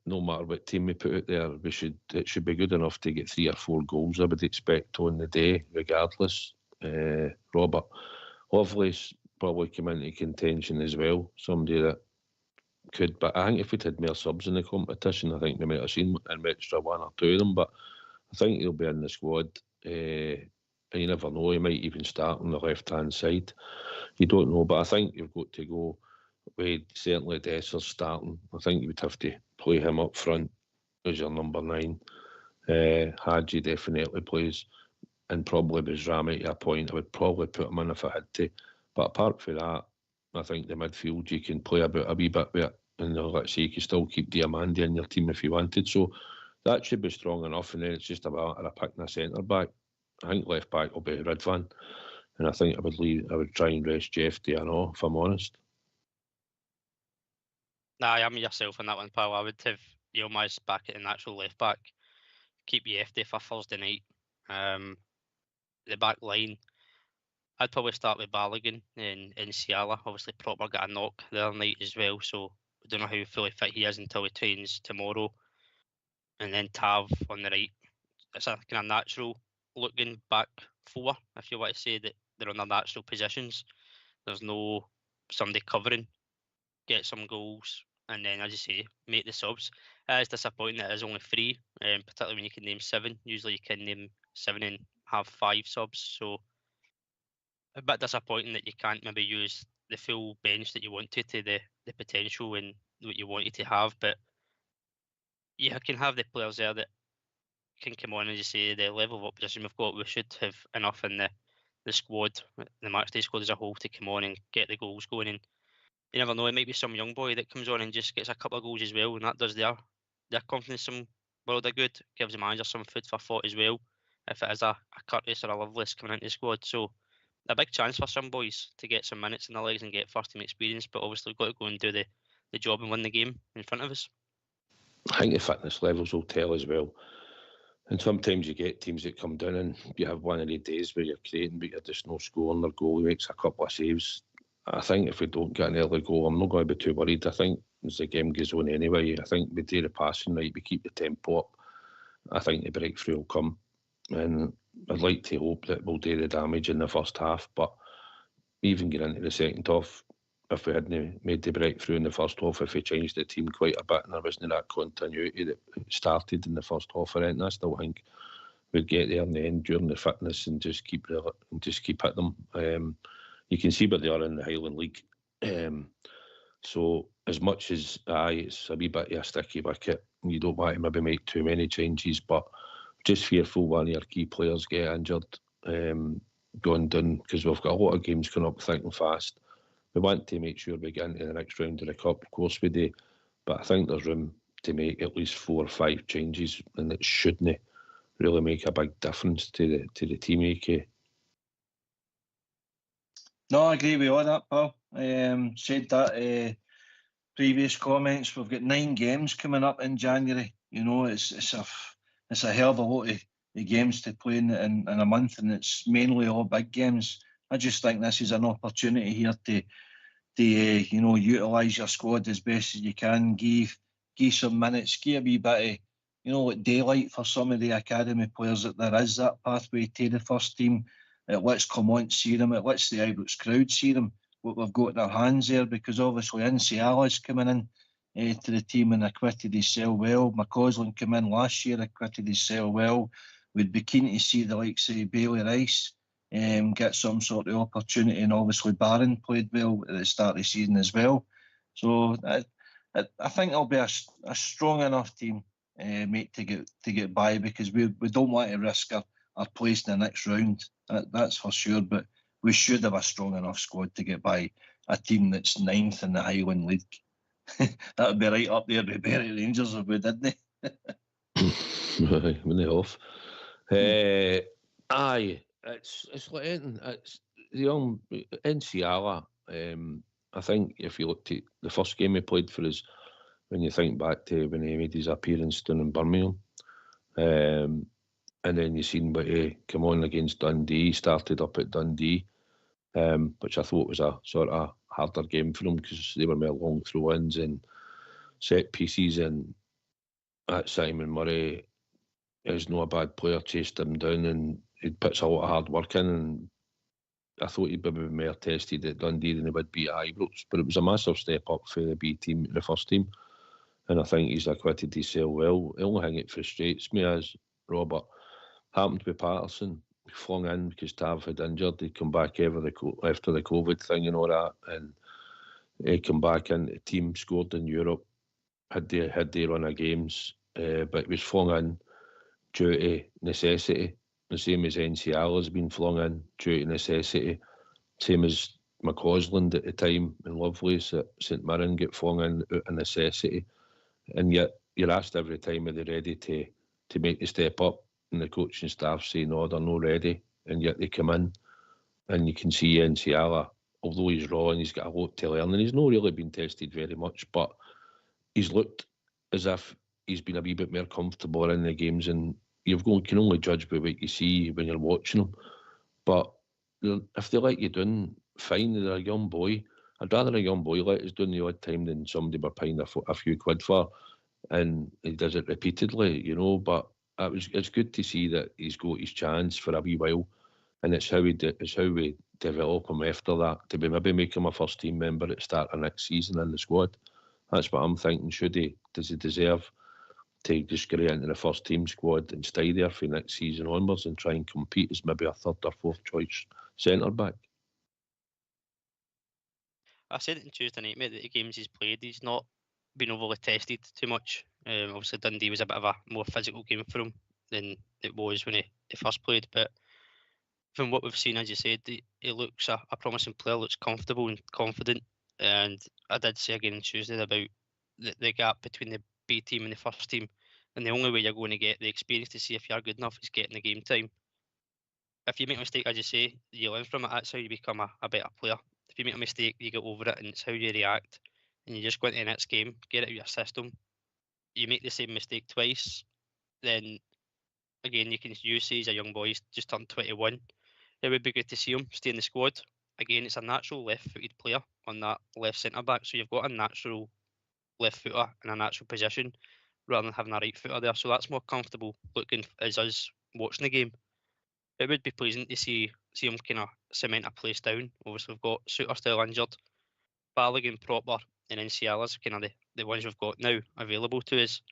no matter what team we put out there, it should be good enough to get 3 or 4 goals, I would expect, on the day, regardless. Robert Lovelace probably come into contention as well, somebody that could, but I think if we'd had more subs in the competition, I think we might have seen an extra 1 or 2 of them, but I think he'll be in the squad. And you never know, he might even start on the left-hand side. You don't know, but I think you've got to go with certainly Dessers starting. I think you would have to play him up front as your number 9. Hadji definitely plays, and probably Bizrami to a point. I would probably put him in if I had to. But apart from that, I think the midfield, you can play about a wee bit with and let's say you can still keep Diamandi in your team if you wanted. So that should be strong enough, and then it's just about picking a centre back. I think left back will be Ridvan, and I think I would try and rest Jeff Diano, if I'm honest.
Nah, I'm yourself on that one, pal. I would have Yilmaz back at the natural left back. Keep Yefty for Thursday night. The back line, I'd probably start with Balogun and Ciala. Obviously, Proper got a knock the other night as well, so we don't know how fully fit he is until he trains tomorrow. And then Tav on the right. It's a kind of natural looking back four, if you want to say that they're on their natural positions. There's no somebody covering, get some goals, and then, as you say, make the subs. It's disappointing that it is only 3, particularly when you can name 7. Usually you can name 7 and have 5 subs, so a bit disappointing that you can't maybe use the full bench that you want to the potential and what you wanted to have, but you can have the players there that can come on, as you say, the level of opposition we've got. We should have enough in the squad, the matchday squad as a whole, to come on and get the goals going. And you never know, it might be some young boy that comes on and just gets a couple of goals as well, and that does their confidence some world of good. Gives the manager some food for thought as well, if it is a Curtis or a Lovelace coming into the squad. So a big chance for some boys to get some minutes in their legs and get first team experience, but obviously we've got to go and do the job and win the game in front of us.
I think the fitness levels will tell as well. And sometimes you get teams that come down and you have one of the days where you're creating but you're just not scoring. Their goalie makes a couple of saves. I think if we don't get an early goal, I'm not going to be too worried. I think as the game goes on anyway, I think we do the passing right, we keep the tempo up. I think the breakthrough will come. And I'd like to hope that we'll do the damage in the first half, but even get into the second half, if we hadn't made the breakthrough in the first half, if we changed the team quite a bit and there wasn't that continuity that started in the first half, I still think we'd get there in the end during the fitness and just keep at them. You can see where they are in the Highland League. So as much as it's a wee bit of a sticky wicket, you don't want to maybe make too many changes, but just fearful one of your key players get injured going down, because we've got a lot of games coming up thick and fast. We want to make sure we get into the next round of the Cup, of course we do, but I think there's room to make at least 4 or 5 changes, and it shouldn't really make a big difference to the team, AK.
No, I agree with all that, pal. Said that previous comments. We've got 9 games coming up in January. You know, it's a hell of a lot of games to play in a month, and it's mainly all big games. I just think this is an opportunity here to utilise your squad as best as you can. Give some minutes, give a wee bit of like daylight for some of the academy players, that there is that pathway to the first team. Let's come on see them. It lets the Ibrox crowd see them, what we've got in our hands there, because obviously Ciala's coming in to the team and acquitted himself well. McCausland came in last year, acquitted himself well. We'd be keen to see the likes of Bailey Rice get some sort of opportunity, and obviously Barron played well at the start of the season as well. So I think it'll be a strong enough team, mate, to get by, because we don't want to risk our place in the next round. That's for sure. But we should have a strong enough squad to get by a team that's 9th in the Highland League. That would be right up there with Bury Rangers if we didn't.
Right, when they off. Aye, it's like anything. It's the young Ciala. I think if you looked at the first game he played for us, when you think back to when he made his appearance down in Birmingham, and then you seen what he come on against Dundee, started up at Dundee, which I thought was a sort of harder game for him, because they were more long throw-ins and set pieces, and that Simon Murray is not a bad player, chased him down and he puts a lot of hard work in, and I thought he'd be more tested at Dundee than he would be at Ibrox, but it was a massive step up for the B team, the first team, and I think he's acquitted himself well. The only thing that frustrates me is, Robert, happened with Patterson. He flung in because Tav had injured. He'd come back after the COVID thing and all that, and he come back into the team, scored in Europe, had the run of games, but he was flung in due to necessity. The same as NCL has been flung in due to necessity. Same as McCausland at the time and Lovelace at St Mirren get flung in out of necessity, and yet you're asked every time, are they ready to make the step up, and the coaching staff say no, they're not ready, and yet they come in, and you can see Enciala, although he's raw and he's got a lot to learn, and he's not really been tested very much, but he's looked as if he's been a wee bit more comfortable in the games, and you can only judge by what you see when you're watching them. But if they let you down, fine, they're a young boy. I'd rather a young boy let us down the odd time than somebody we're paying a few quid for, and he does it repeatedly, you know. But it's good to see that he's got his chance for a wee while, and it's how we develop him after that, to maybe make him a first team member at the start of next season in the squad. That's what I'm thinking. Does he deserve to just get into the first team squad and stay there for next season onwards and try and compete as maybe a third or fourth choice centre back?
I said it on Tuesday night, mate, that the games he's played, he's not been overly tested too much. Obviously Dundee was a bit of a more physical game for him than it was when he first played, but from what we've seen, as you said, he looks a promising player, looks comfortable and confident. And I did say again on Tuesday about the gap between the B team and the first team, and the only way you're going to get the experience to see if you're good enough is getting the game time. If you make a mistake, as you say, you learn from it. That's how you become a better player. If you make a mistake, you get over it, and it's how you react. And you just go into the next game, get it out of your system. You make the same mistake twice, then again, you can use he's a young boy, he's just turned 21. It would be good to see him stay in the squad. Again, it's a natural left-footed player on that left centre-back, so you've got a natural left footer in a natural position rather than having a right footer there. So that's more comfortable looking as us watching the game. It would be pleasing to see him kind of cement a place down. Obviously, we've got Suter still injured, Balogun, Proper, and Enciala's kind of the ones we've got now available to us.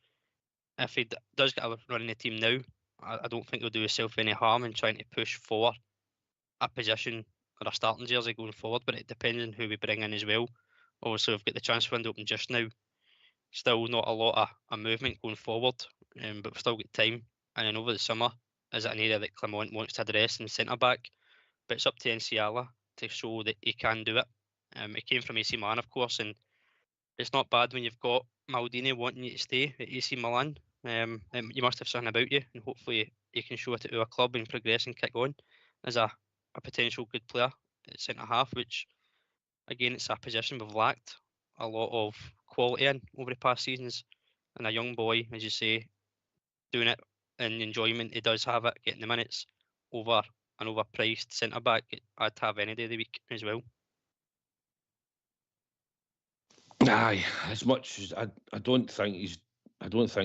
If he does get a run in the team now, I don't think he'll do himself any harm in trying to push for a position or a starting jersey going forward, but it depends on who we bring in as well. Obviously, we've got the transfer window open just now. Still not a lot of movement going forward, but we've still got time. And then over the summer, is it an area that Clement wants to address in centre-back? But it's up to Enciala to show that he can do it. He came from AC Milan, of course, and it's not bad when you've got Maldini wanting you to stay at AC Milan. You must have something about you, and hopefully you can show it to our club and progress and kick on as a potential good player at centre-half, which, again, it's a position we've lacked a lot of quality in over the past seasons. And a young boy, as you say, doing it in enjoyment, he does have it, getting the minutes over an overpriced centre-back, I'd have any day of the week as well.
Aye, as much as I don't think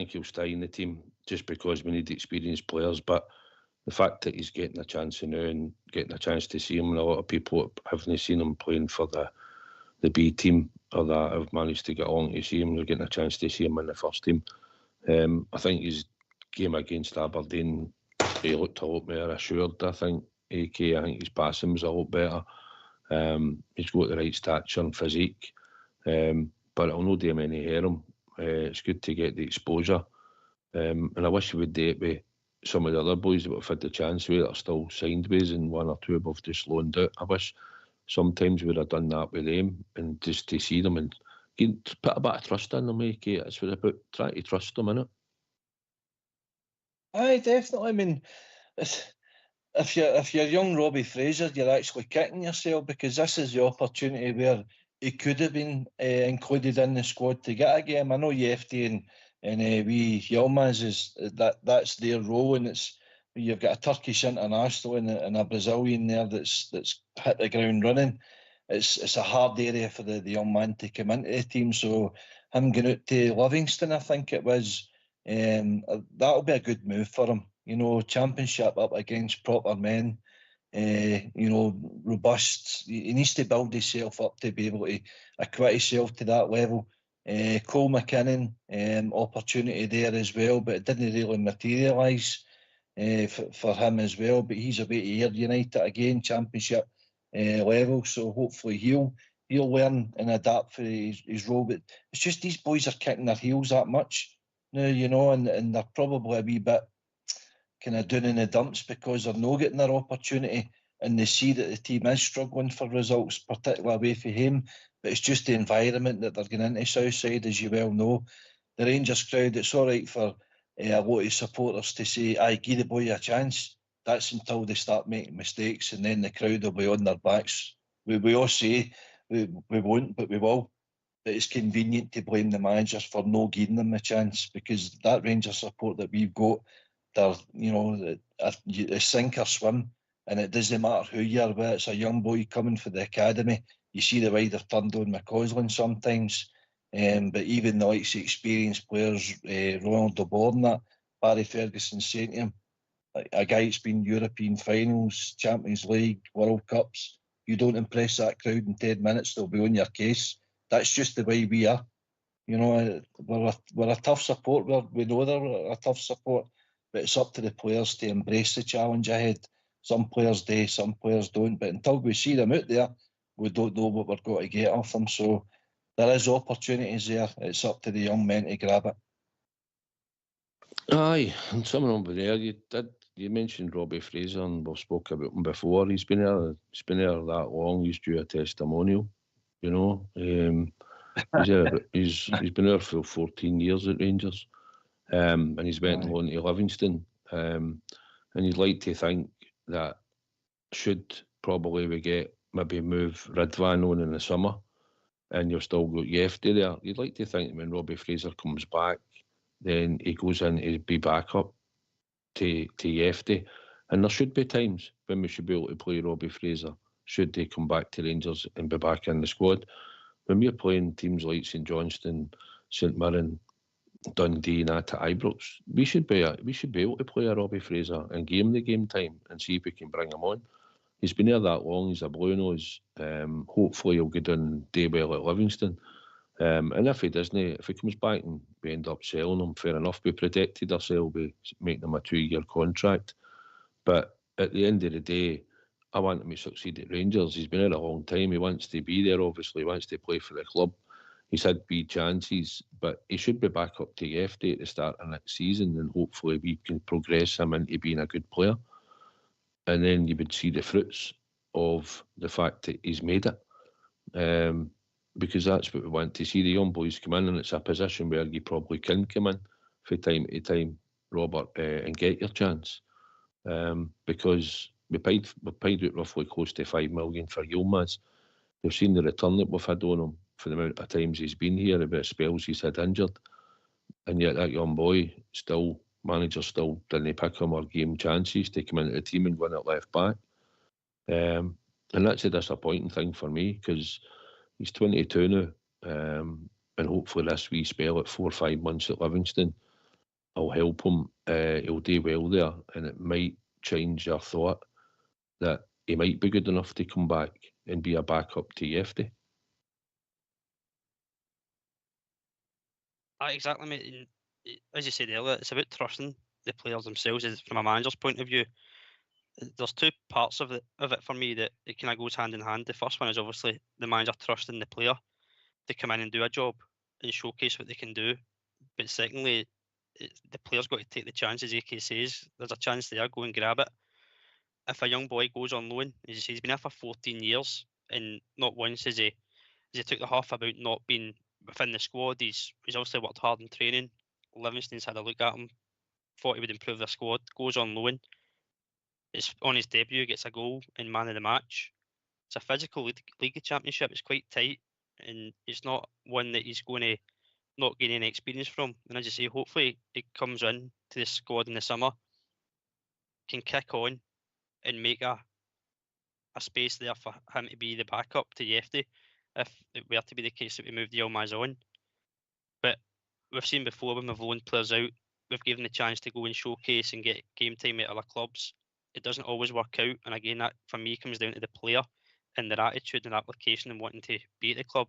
he'll stay in the team just because we need experienced players, but the fact that he's getting a chance now and getting a chance to see him, and a lot of people haven't seen him playing for the B team or that have managed to get along to see him, they're getting a chance to see him in the first team. I think his game against Aberdeen, he looked a lot more assured. I think his passing was a lot better. He's got the right stature and physique, but it'll not do him any harm. It's good to get the exposure, and I wish we would do it with some of the other boys that we've had the chance with that are still signed with, and one or two we've just loaned out. I wish sometimes we'd have done that with them, and just to see them and put a bit of trust in them. It's about trying to trust them, innit?
Aye, definitely. I mean, if you're young Robbie Fraser, you're actually kicking yourself, because this is the opportunity where he could have been included in the squad to get a game. I know Yefty and wee Yilmaz that's their role, and you've got a Turkish international and a Brazilian there that's hit the ground running. It's a hard area for the young man to come into the team. So him going out to Livingston, I think it was, that'll be a good move for him. You know, championship up against proper men. You know, robust. He needs to build himself up to be able to acquit himself to that level. Cole McKinnon, opportunity there as well, but it didn't really materialise for him as well. But he's away to Ayr United again, championship level. So hopefully he'll learn and adapt for his role. But it's just these boys are kicking their heels that much now, you know, and they're probably a wee bit kind of down in the dumps because they're not getting their opportunity. and they see that the team is struggling for results, particularly away from home. But it's just the environment that they're going into Southside, as you well know. The Rangers crowd, it's all right for a lot of supporters to say, "I give the boy a chance." That's until they start making mistakes, and then the crowd will be on their backs. We all say we won't, but we will. But it's convenient to blame the managers for no giving them a chance, because that Rangers support that we've got, they're, you know, it's sink or swim, and it doesn't matter who you are. Whether it's a young boy coming for the academy, you see the way they've turned on McCausland sometimes. But even the likes of experienced players, Ronald de Boer and that, Barry Ferguson saying to him, a guy that's been European finals, Champions League, World Cups, you don't impress that crowd in 10 minutes, they'll be on your case. That's just the way we are. You know, we're a tough support. We know they're a tough support, but it's up to the players to embrace the challenge ahead. Some players do, some players don't. But until we see them out there, we don't know what we've got to get off them. So there is opportunities there. It's up to the young men to grab it.
Aye, and someone over there, you mentioned Robbie Fraser, and we've spoken about him before. He's been there that long. He's due a testimonial, you know. He's been there for 14 years at Rangers, and he's went on to Livingston. And you'd like to think that should probably we get maybe move Ridvan on in the summer, and you've still got Yefty there. You'd like to think that when Robbie Fraser comes back, then he goes in to be back up to Yefty. And there should be times when we should be able to play Robbie Fraser, should he come back to Rangers and be back in the squad. When we're playing teams like St Johnstone, St Mirren, Dundee and at Ibrox, we should be able to play a Robbie Fraser and give him the game time and see if we can bring him on. He's been there that long, he's a blue nose. Hopefully he'll get done and do well at Livingston. And if he doesn't, if he comes back and we end up selling him, fair enough. We protected ourselves by making him a 2-year contract. But at the end of the day, I want him to succeed at Rangers. He's been there a long time. He wants to be there, obviously. He wants to play for the club. He's had big chances, but he should be back up to Yefty at the start of next season, and hopefully we can progress him into being a good player. And then you would see the fruits of the fact that he's made it. Because that's what we want to see, the young boys come in, and it's a position where you probably can come in from time to time, Robert, and get your chance. Because we paid out roughly close to 5 million for Yilmaz. You've seen the return that we've had on him for the amount of times he's been here, the bit of spells he's had injured. And yet that young boy, manager still didn't pick him or give him chances to come into the team and win at left back. And that's a disappointing thing for me, because he's 22 now, and hopefully this wee spell at 4 or 5 months at Livingston will help him. He'll do well there, and it might change your thought that he might be good enough to come back and be a backup to Yefty.
Exactly, mate. As you said earlier, it's about trusting the players themselves. From a manager's point of view, there's two parts of it for me that it kind of goes hand in hand. The first one is obviously the manager trusting the player to come in and do a job and showcase what they can do. But secondly, the player's got to take the chances. AK says there's a chance there, go and grab it. If a young boy goes on loan, as you say, he's been here for 14 years, and not once has he took the huff about not being within the squad. He's obviously worked hard in training. Livingston's had a look at him, thought he would improve their squad, goes on loan. It's on his debut, gets a goal and man of the match. It's a physical league championship. It's quite tight, and it's not one that he's going to not gain any experience from. And as you say, hopefully he comes in to the squad in the summer, can kick on and make a space there for him to be the backup to Yefty, if it were to be the case that we moved Yilmaz on. But we've seen before, when we've loaned players out, we've given the chance to go and showcase and get game time at other clubs. It doesn't always work out, and again, that for me comes down to the player and their attitude and application and wanting to be at the club.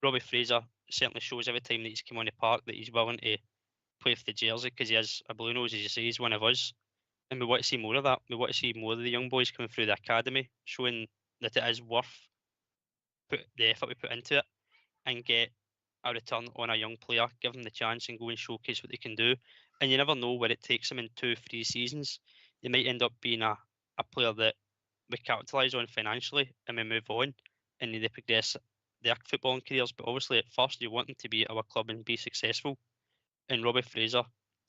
Robbie Fraser certainly shows every time that he's come on the park that he's willing to play for the jersey, because he is a blue nose, as you say. He's one of us, and we want to see more of that. We want to see more of the young boys coming through the academy, showing that it is worth the effort we put into it, and get a return on a young player, give them the chance and go and showcase what they can do. And you never know where it takes them in 2-3 seasons. They might end up being a player that we capitalise on financially and we move on and they progress their footballing careers. But obviously at first you want them to be at our club and be successful. And Robbie Fraser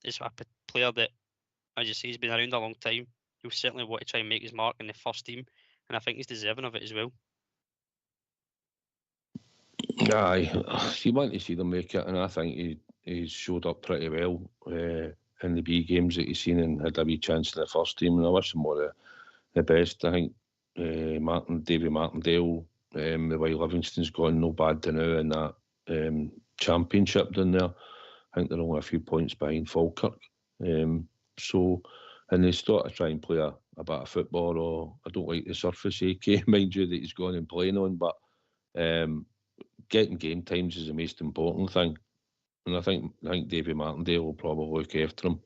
is a player that, as you say, he's been around a long time. He'll certainly want to try and make his mark in the first team, and I think he's deserving of it as well.
Aye, you want to see them make it, and I think he's showed up pretty well in the B games that he's seen and had a wee chance in the first team, and I wish him all the best. I think Davy Martindale, the way Livingston's gone, no bad to now in that championship down there. I think they're only a few points behind Falkirk. And they start to try and play a bit of football, or I don't like the surface AK, mind you, that he's gone and playing on, but getting game times is the most important thing. And I think Davy Martindale will probably look after him.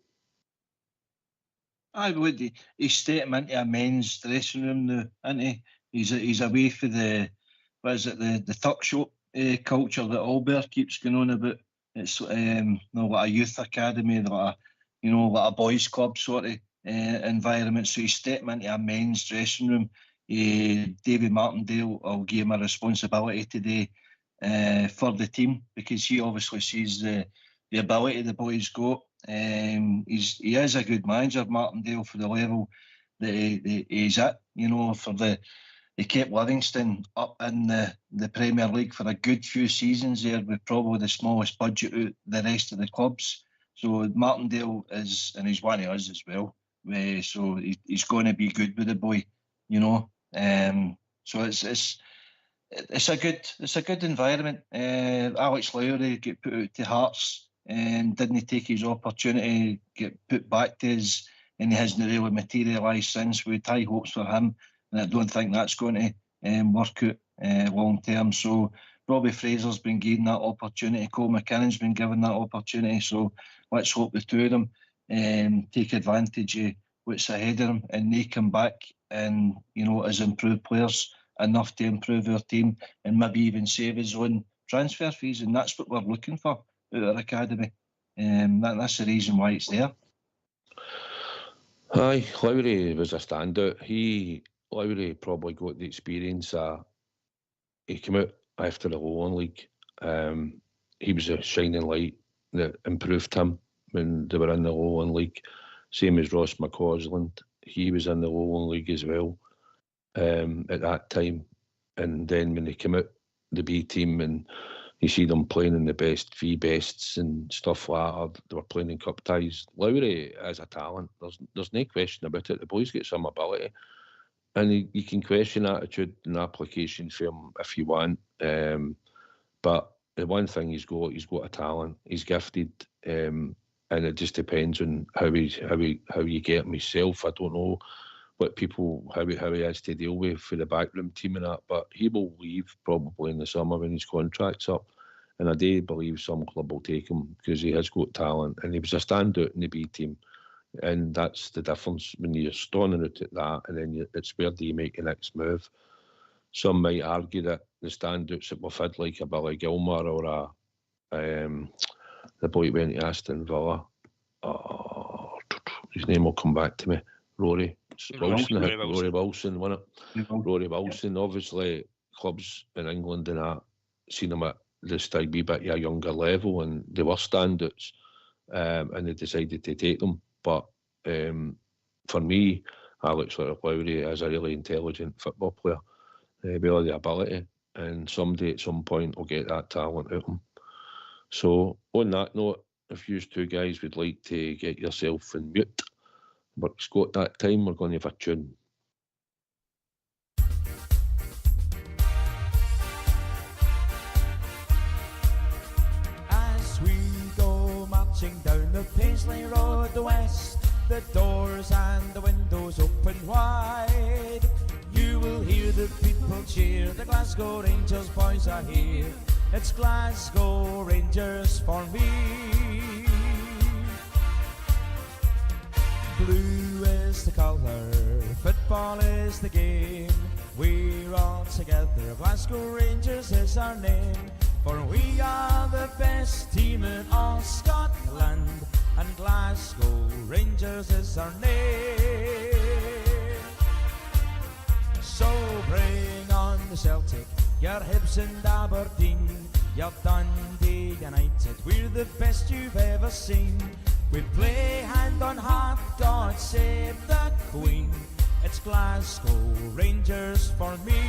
I would. He's taken him into a men's dressing room now, isn't he? He's away for the tuck shop culture that Albert keeps going on about. It's like a youth academy, like a boys' club sort of environment. So he's stepped him into a men's dressing room. David Martindale will give him a responsibility today for the team, because he obviously sees the ability the boys got. He is a good manager, Martindale, for the level that he's at. They kept Livingston up in the Premier League for a good few seasons there, with probably the smallest budget out the rest of the clubs. So Martindale is, and he's one of us as well. So he's going to be good with the boy, So it's a good environment. Alex Lowry get put out to Hearts and didn't take his opportunity, get put back to his, and he hasn't really materialised since. We had high hopes for him, and I don't think that's going to work out long term. So Robbie Fraser's been given that opportunity. Cole McKinnon's been given that opportunity. So let's hope the two of them take advantage of what's ahead of them, and they come back and as improved players enough to improve our team and maybe even save his own transfer fees. And that's what we're looking for out of our academy. That's the reason why it's there.
Aye, Lowry was a standout. Lowry probably got the experience. He came out after the Lowland League. He was a shining light that improved him when they were in the Lowland League. Same as Ross McCausland. He was in the Lowland League as well at that time. And then when they came out the B team and you see them playing in the best V-bests and stuff like that, they were playing in cup ties. Lowry is a talent. There's no question about it. The boy's got some ability. And you can question attitude and application for him if you want. But the one thing he's got a talent. He's gifted. And it just depends on how you get him himself. I don't know how he has to deal with for the backroom team and that, but he will leave probably in the summer when his contract's up. And I do believe some club will take him because he has got talent, and he was a standout in the B team. And that's the difference when you're standing out at that, and then it's where do you make the next move. Some might argue that the standouts that we've had, like a Billy Gilmore or the boy went to Aston Villa, his name will come back to me, Rory Wilson, wasn't it? Rory Wilson. Obviously, clubs in England and that seen him at this time wee bit at a younger level, and they were standouts, and they decided to take them. But for me, Alex Lowry is a really intelligent football player, with all the ability, and somebody at some point will get that talent out of him. So on that note, if you two guys would like to get yourself in mute, work's got that time, we're going to have a tune.
As we go marching down the Paisley Road west, the doors and the windows open wide, you will hear the people cheer, the Glasgow Rangers boys are here. It's Glasgow Rangers for me. Blue is the colour, football is the game. We're all together, Glasgow Rangers is our name. For we are the best team in all Scotland, and Glasgow Rangers is our name. So bring on the Celtic, your Hibs and Aberdeen, your Dundee United, we're the best you've ever seen. We play hand on heart, God save the Queen. It's Glasgow Rangers for me.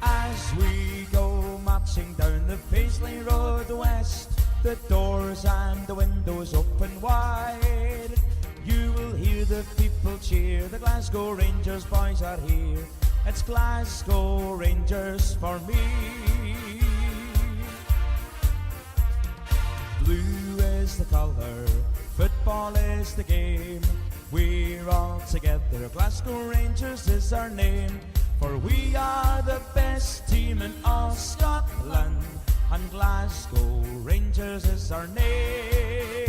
As we go marching down the Paisley Road West, the doors and the windows open wide, you will hear the people cheer, the Glasgow Rangers boys are here. It's Glasgow Rangers for me. Blue is the colour, football is the game. We're all together, Glasgow Rangers is our name. For we are the best team in all Scotland, and Glasgow Rangers is our name.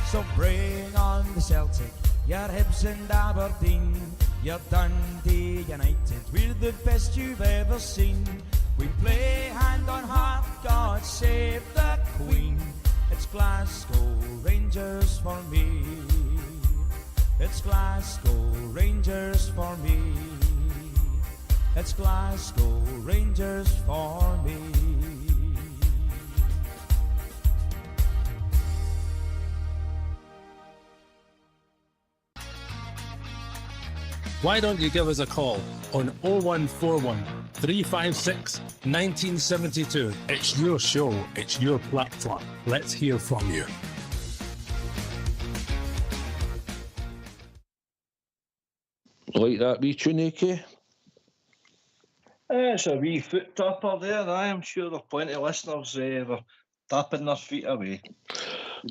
So bring on the Celtic, your Hibs and Aberdeen, your Dundee United, we're the best you've ever seen. We play hand on heart, God save the Queen. It's Glasgow Rangers for me. It's Glasgow Rangers for me. It's Glasgow Rangers for me.
Why don't you give us a call on 0141 356 1972. It's your show, it's your platform. Let's hear from you.
Like that wee tune, AK?
It's a wee foot tapper there. I am sure there are plenty of listeners were tapping their feet away.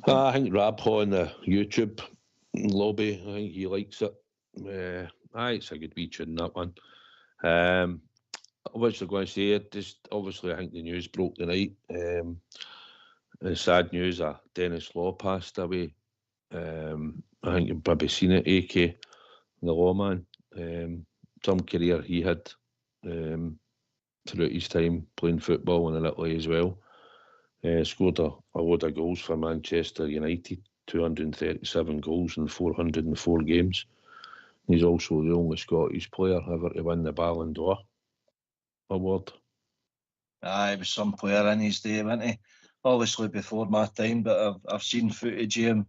I think Rab on the YouTube lobby, I think he likes it. It's a good wee tune, that one. I was going to say it, just obviously I think the news broke tonight. The sad news that Denis Law passed away. I think you've probably seen it, AK, the lawman. Some career he had throughout his time playing football in Italy as well. Scored a load of goals for Manchester United, 237 goals in 404 games. He's also the only Scottish player ever to win the Ballon d'Or award.
He was some player in his day, wasn't he? Obviously before my time, but I've seen footage of him.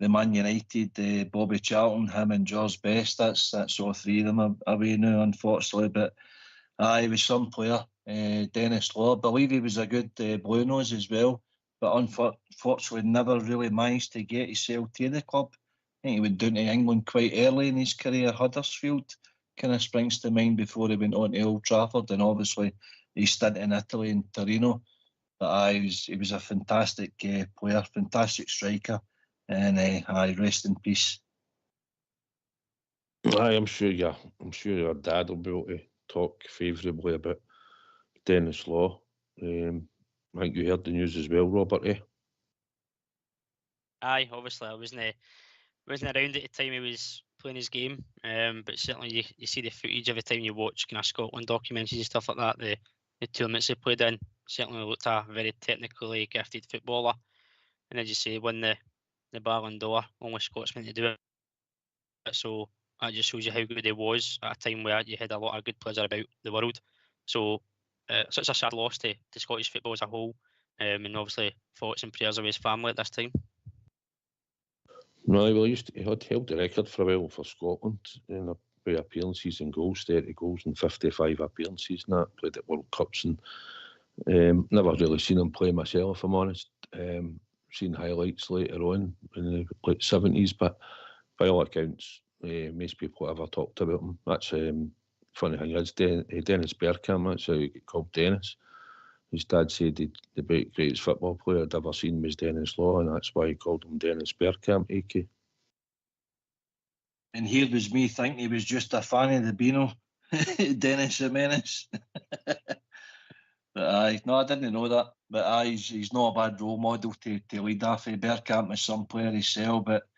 The Man United, Bobby Charlton, him and George Best. That's all three of them away now, unfortunately. But he was some player. Denis Law, I believe he was a good blue nose as well, but unfortunately never really managed to get himself to the club. I think he went down to England quite early in his career. Huddersfield kind of springs to mind before he went on to Old Trafford, and obviously he stint in Italy and Torino. But he was a fantastic player, fantastic striker, and rest in peace.
I'm sure your dad will be able to talk favourably about Denis Law. I think you heard the news as well, Robert, eh?
Aye, obviously I wasn't around at the time he was playing his game, but certainly you see the footage every time you watch kind of Scotland documentaries and stuff like that, the tournaments he played in. Certainly looked a very technically gifted footballer, and as you say, won the Ballon d'Or, only Scotsman to do it. So that just shows you how good he was at a time where you had a lot of good players about the world. So such a sad loss to Scottish football as a whole, and obviously thoughts and prayers of his family at this time.
No, well, he had held the record for a while for Scotland in appearances and goals, 30 goals and 55 appearances and that. Played at World Cups and never really seen him play myself, if I'm honest. Seen highlights later on in the late 70s, but by all accounts, most people ever talked about him. That's funny thing is, Dennis Bergkamp, that's how he got called Dennis. His dad said the greatest football player I'd ever seen was Denis Law, and that's why he called him Dennis Bergkamp, AK.
And here was me thinking he was just a fan of the Beano, Dennis the Menace. But I didn't know that. But he's not a bad role model to lead off. Bergkamp is some player himself, but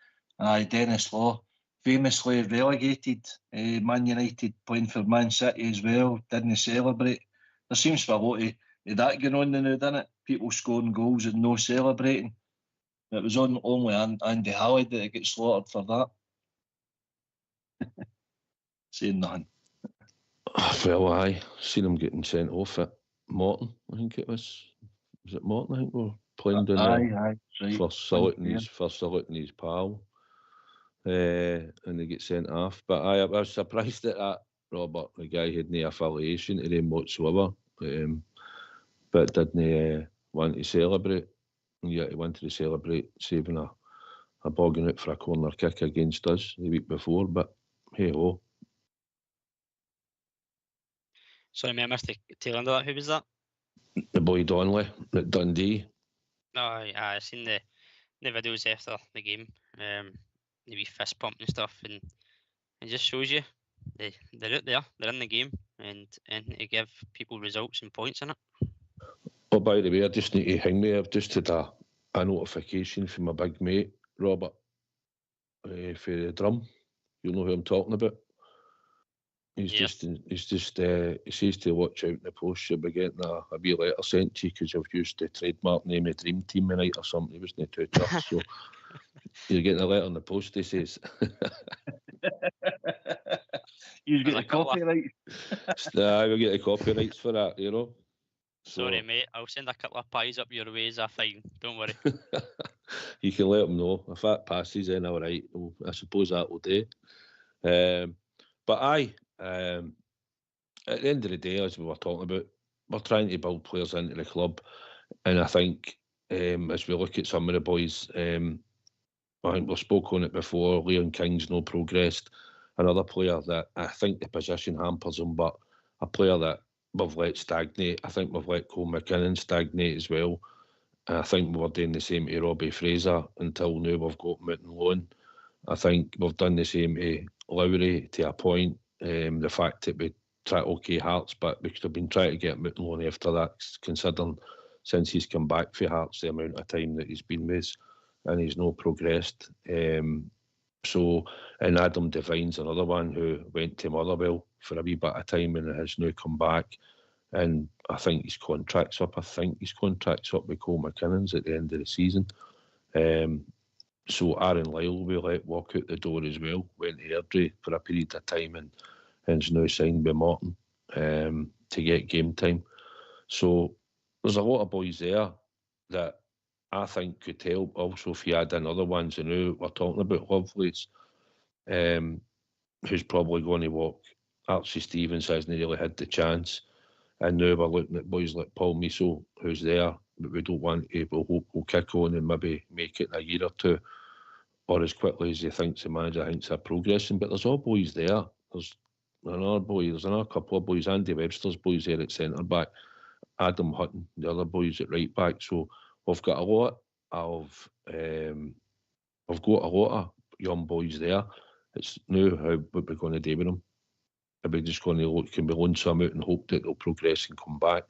Denis Law, famously relegated, Man United playing for Man City as well, didn't celebrate. There seems to be a lot of that going on now, doesn't it? People scoring goals and no celebrating. It was only Andy Halley that got slaughtered for that. Saying nothing.
Well, I seen him getting sent off at Morton, I think it was. Was it Morton, I think, we were playing down there?
Aye, right.
First saluting his pal. And they get sent off. But I was surprised at that, Robert. The guy had no affiliation to them whatsoever. But didn't want to celebrate. And yet he wanted to celebrate saving a bogging out for a corner kick against us the week before. But hey ho.
Sorry, mate, I missed the tail end of that. Who was that?
The boy Donnelly at Dundee.
Oh, I seen the videos after the game. The wee fist pump and stuff, and it just shows you they're out there, they're in the game, and to give people results and points in it.
Oh, by the way, I just need to hang me. I've just had a notification from my big mate, Robert, for the drum. You know who I'm talking about. He says to watch out in the post. You'll be getting a wee letter sent to you because you've used the trademark name of Dream Team tonight or something. He wasn't too tough, so you're getting a letter in the post, he says.
You get the copyright.
Nah, we'll get the copyrights for that, you know.
Sorry, mate. I'll send a couple of pies up your ways. I'm fine. Don't worry.
You can let them know. If that passes, then all right. Well, I suppose that will do. But aye, at the end of the day, as we were talking about, we're trying to build players into the club. And I think as we look at some of the boys, I think we've spoken on it before, Leon King's no progressed. Another player that I think the position hampers him, but a player that we've let stagnate. I think we've let Cole McKinnon stagnate as well. And I think we're doing the same to Robbie Fraser until now we've got him out on loan. I think we've done the same to Lowry to a point. The fact that we try Hearts, but we could have been trying to get him out on loan after that, considering since he's come back for Hearts, the amount of time that he's been with us, and he's not progressed. So, and Adam Devine's another one who went to Motherwell for a wee bit of time and has now come back. And I think his contract's up. I think his contract's up with Cole McKinnon's at the end of the season. So Aaron Lyle we let walk out the door as well. Went to Airdrie for a period of time and is now signed by Morton to get game time. So there's a lot of boys there that I think could help. Also, if you add in other ones, you know, we're talking about Lovelace, who's probably going to walk. Archie Stevens hasn't really had the chance. And now we're looking at boys like Paul Miso, who's there, but we don't want to. We'll hope we'll kick on and maybe make it in a year or two, or as quickly as he thinks the manager thinks they're progressing. But there's all boys there. There's another couple of boys. Andy Webster's boys there at centre back. Adam Hutton, the other boys at right back. So we've got a lot of young boys there. It's now what we're going to do with them. Are we just going to look, can we loan some out and hope that they'll progress and come back,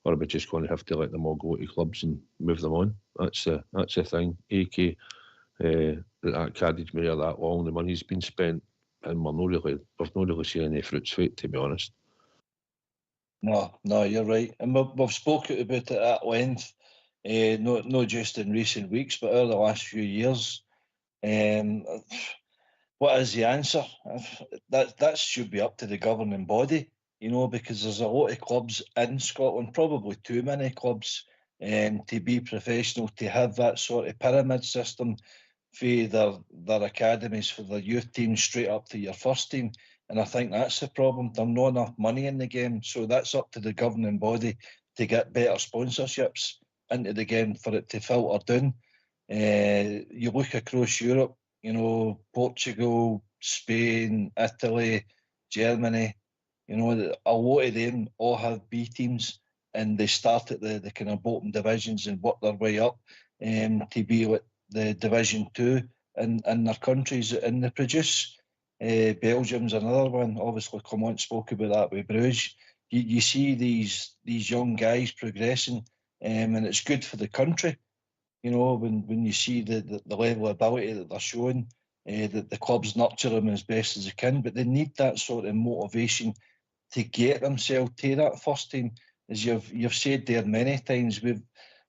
or are we just going to have to let them all go to clubs and move them on? That's the thing. AK, that carriage me that long, the money's been spent, and we've not really seen any fruits for it, to be honest.
No, you're right, and we've spoken about it at length. Not just in recent weeks, but over the last few years. What is the answer? That should be up to the governing body, you know, because there's a lot of clubs in Scotland, probably too many clubs, to be professional, to have that sort of pyramid system for their academies, for their youth teams, straight up to your first team. And I think that's the problem. There's not enough money in the game, so that's up to the governing body to get better sponsorships into the game for it to filter down. You look across Europe, you know, Portugal, Spain, Italy, Germany, you know, a lot of them all have B teams, and they start at the kind of bottom divisions and work their way up to be like the Division 2 in their countries, and they produce. Belgium's another one. Obviously, Clement spoke about that with Bruges. You see these young guys progressing, and it's good for the country. You know, when you see the level of ability that they're showing, that the clubs nurture them as best as they can, but they need that sort of motivation to get themselves to that first team. As you've said there many times, with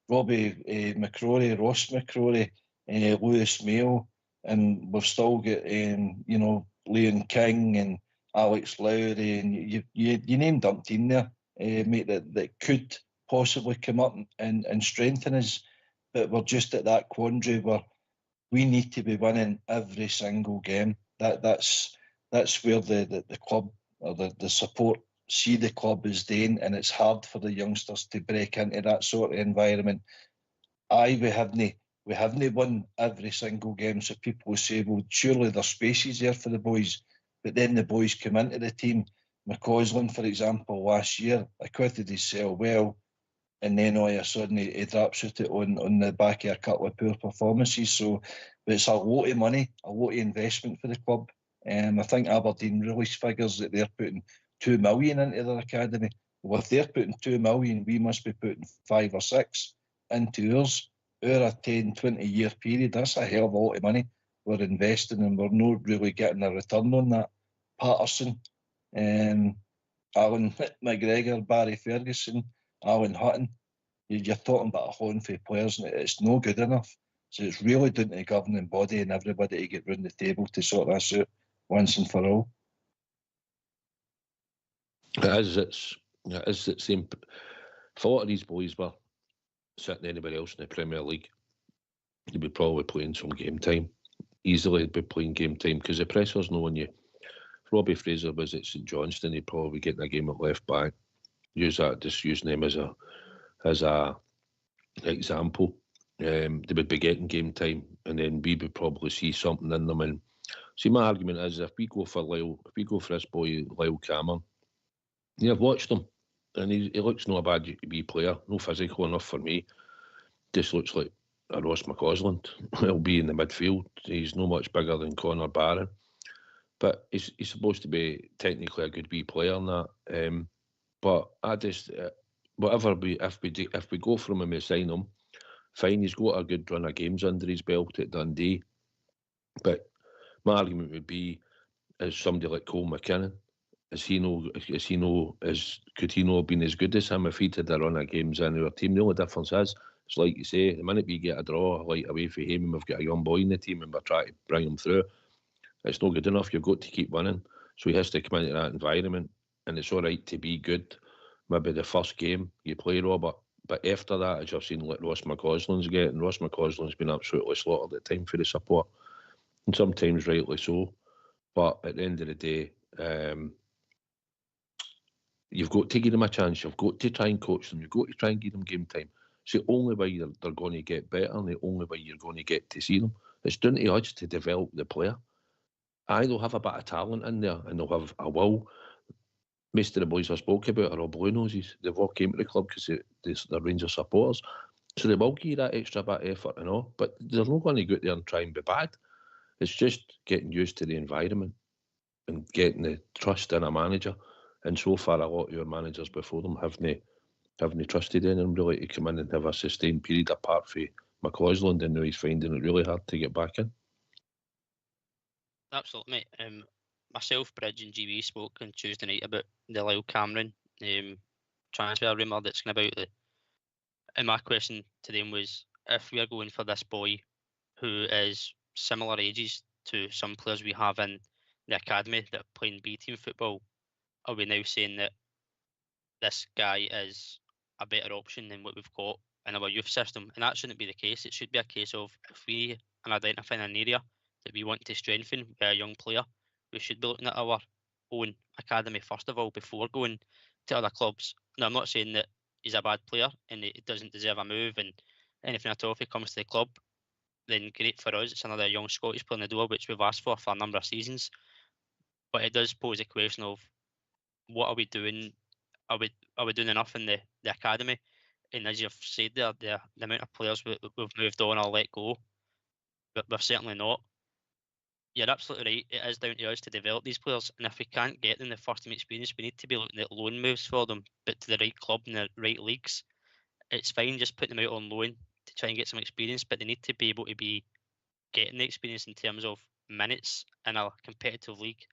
Robbie McCrory, Ross McCrory, Lewis Mayo, and we've still got Leon King and Alex Lowry, and you named umpteen there, mate, that could possibly come up and strengthen us, but we're just at that quandary where we need to be winning every single game. That's where the club or the support see the club as doing, and it's hard for the youngsters to break into that sort of environment. We haven't won every single game, so people will say, well, surely there's spaces there for the boys, but then the boys come into the team. McCausland, for example, last year acquitted himself well, and then all of a sudden he drops out it on the back of a couple of poor performances. So it's a lot of money, a lot of investment for the club. I think Aberdeen released figures that they're putting 2 million into their academy. Well, if they're putting 2 million, we must be putting 5 or 6 into ours. Over a 10, 20-year period, that's a hell of a lot of money we're investing, and we're not really getting a return on that. Patterson, Alan McGregor, Barry Ferguson, Alan Hutton, you're talking about a handful of players, and it's no good enough. So it's really down to the governing body and everybody to get round the table to sort this out once and for all.
It's the same. For a lot of these boys were sitting anybody else in the Premier League, they'd be probably playing some game time. Easily they'd be playing game time because the pressure's not on you. If Robbie Fraser was at St Johnstone, he'd probably be getting a game at left back. Just using them as a example. They would be getting game time, and then we would probably see something in them. And see, my argument is, if we go for this boy Lyle Cameron, I've watched him, and he looks not a bad wee player, no physical enough for me. Just looks like a Ross McCausland. He'll be in the midfield. He's no much bigger than Conor Barron, but he's supposed to be technically a good wee player in that. But I just if we go for him and we sign him, fine. He's got a good run of games under his belt at Dundee. But my argument would be, is somebody like Cole McKinnon, could he not have been as good as him if he'd had a run of games in our team? The only difference is, it's like you say, the minute we get a draw like away from him and we've got a young boy in the team and we're trying to bring him through, it's not good enough. You've got to keep winning. So he has to come into that environment, and it's all right to be good. Maybe the first game you play, Robert, but after that, as you've seen, like Ross McCausland's getting, Ross McCausland's been absolutely slaughtered at time for the support, and sometimes rightly so. But at the end of the day, you've got to give them a chance. You've got to try and coach them. You've got to try and give them game time. It's the only way they're going to get better, and the only way you're going to get to see them. It's down to us to develop the player. They'll have a bit of talent in there, and they'll have a will. Most of the boys I spoke about are all blue noses. They've all came to the club because they're Rangers supporters. So they will give you that extra bit of effort and all, but they're not going to go out there and try and be bad. It's just getting used to the environment and getting the trust in a manager. And so far, a lot of your managers before them haven't trusted in him really to come in and have a sustained period apart from McCausland, and now he's finding it really hard to get back in.
Absolutely, mate. Myself, Bridge and GB spoke on Tuesday night about the Lyle Cameron transfer rumour that's going about. And my question to them was, if we are going for this boy who is similar ages to some players we have in the academy that are playing B-team football, are we now saying that this guy is a better option than what we've got in our youth system? And that shouldn't be the case. It should be a case of, if we are identifying an area that we want to strengthen with a young player, we should be looking at our own academy first of all before going to other clubs. Now, I'm not saying that he's a bad player and he doesn't deserve a move and anything at all. If he comes to the club, then great for us. It's another young Scottish player in the door, which we've asked for a number of seasons. But it does pose a question of, what are we doing? Are we doing enough in the academy? And as you've said there, the amount of players we've moved on or let go, but we're certainly not. You're absolutely right. It is down to us to develop these players, and if we can't get them the first team experience, we need to be looking at loan moves for them, but to the right club in the right leagues. It's fine just putting them out on loan to try and get some experience, but they need to be able to be getting the experience in terms of minutes in a competitive league.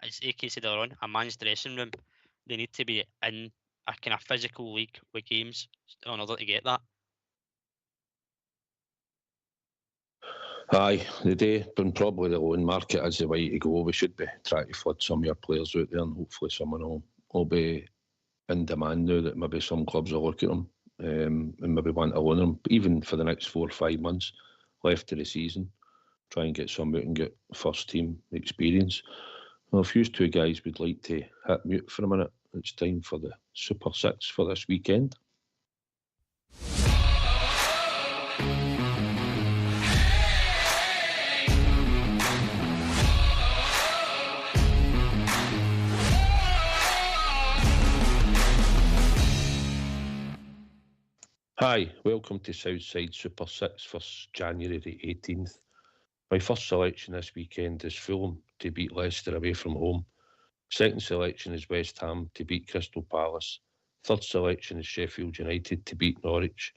As AK said earlier on, a man's dressing room, they need to be in a kind of physical league with games in order to get that.
Aye, the day when probably the loan market is the way to go. We should be trying to flood some of your players out there, and hopefully someone will be in demand now that maybe some clubs will look at them and maybe want to loan them, even for the next 4 or 5 months left of the season. Try and get some out and get first team experience. Well, if you two guys would like to hit mute for a minute, it's time for the Super 6 for this weekend. Hi, welcome to Southside Super 6 for January the 18th. My first selection this weekend is Fulham to beat Leicester away from home. Second selection is West Ham to beat Crystal Palace. Third selection is Sheffield United to beat Norwich.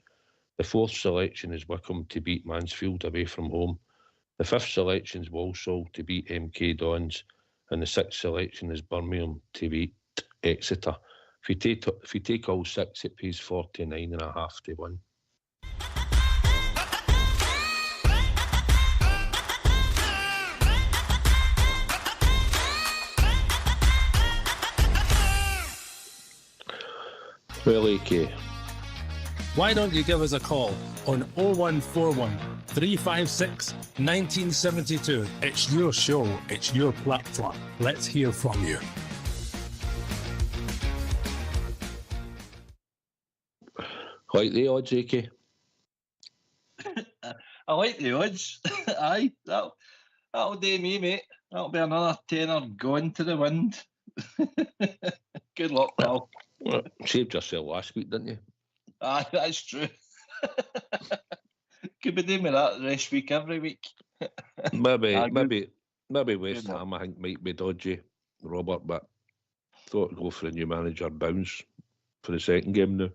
The fourth selection is Wycombe to beat Mansfield away from home. The fifth selection is Walsall to beat MK Dons. And the sixth selection is Birmingham to beat Exeter. If you take all six, it pays 49.5 to win. Well, AK,
Why don't you give us a call on 0141 356 1972? It's your show, it's your platform. Let's hear from you.
Like the odds, AK?
I like the odds. Aye, that'll do me, mate. That'll be another tenner going to the wind. Good luck, pal.
Well, saved yourself last week, didn't you?
Aye, that's true. Could be doing me that this week every week.
Maybe West Ham, I think, might be dodgy, Robert, but thought I'd go for a new manager bounce for the second game now.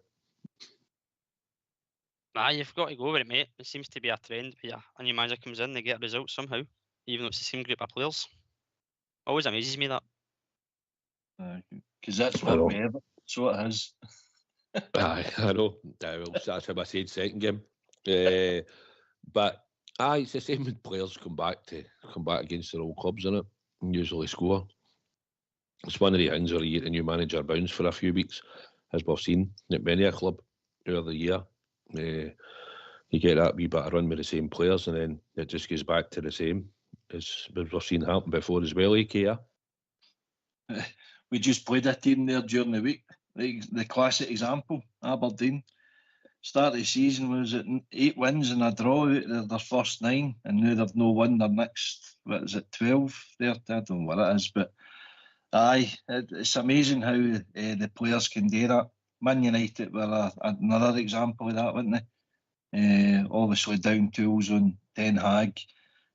Nah, you've got to go with it, mate. It seems to be a trend where a new manager comes in, they get results somehow, even though it's the same group of players. Always amazes me that.
Because that's what we have. That's what it is.
Aye, I know. Well, that's how I said second game. But aye, it's the same when players come back against their old clubs, isn't it? And usually score. It's one of the things where you get a new manager bounce for a few weeks, as we've seen at many a club over the year. You get that wee bit of run with the same players, and then it just goes back to the same as we've seen happen before as well, AK.
We just played a team there during the week. The classic example, Aberdeen. Start of the season was at 8 wins and a draw out of their first 9, and now they've no won their next, 12 there? I don't know what it is, but aye, it's amazing how the players can do that. Man United were another example of that, weren't they? Obviously down tools on Ten Hag.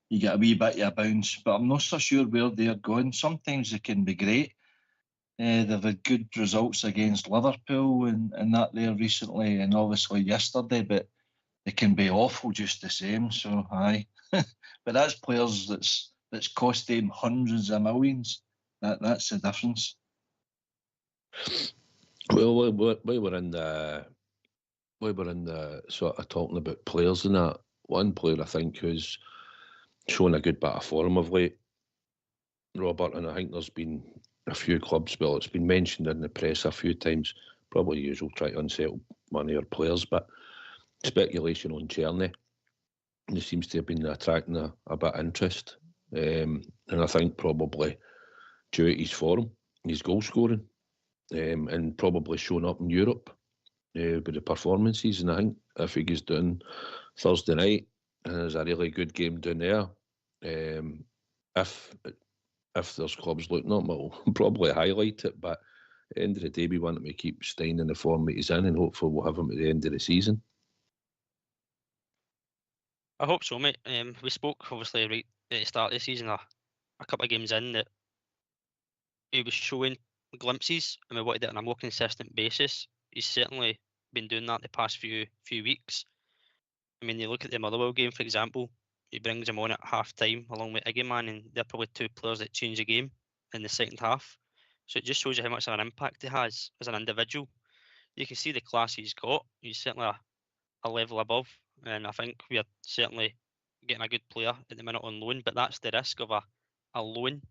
You get a wee bit of a bounce, but I'm not so sure where they're going. Sometimes they can be great. They've had good results against Liverpool and that there recently, and obviously yesterday, but they can be awful just the same. So aye, but that's players that's cost them hundreds of millions. That's the difference.
Well, we were in the sort of talking about players and that. One player I think who's shown a good bit of form of late, Robert, and I think there's been a few clubs, well, it's been mentioned in the press a few times, probably usual, try to unsettle one of your players, but speculation on Czerny. There seems to have been attracting a bit of interest, and I think probably due to his form, his goal scoring, and probably showing up in Europe with the performances. And I think if he goes down Thursday night and there's a really good game down there, if there's clubs looking at him, it'll probably highlight it. But at the end of the day, we want him to keep staying in the form that he's in, and hopefully we'll have him at the end of the season.
I hope so, mate. We spoke, obviously, right at the start of the season, a couple of games in, that he was showing glimpses, and we wanted it on a more consistent basis. He's certainly been doing that the past few weeks. I mean, you look at the Motherwell game, for example, he brings him on at half-time along with Iggyman, and they're probably two players that change the game in the second half. So it just shows you how much of an impact he has as an individual. You can see the class he's got. He's certainly a level above, and I think we are certainly getting a good player at the minute on loan, but that's the risk of a loan.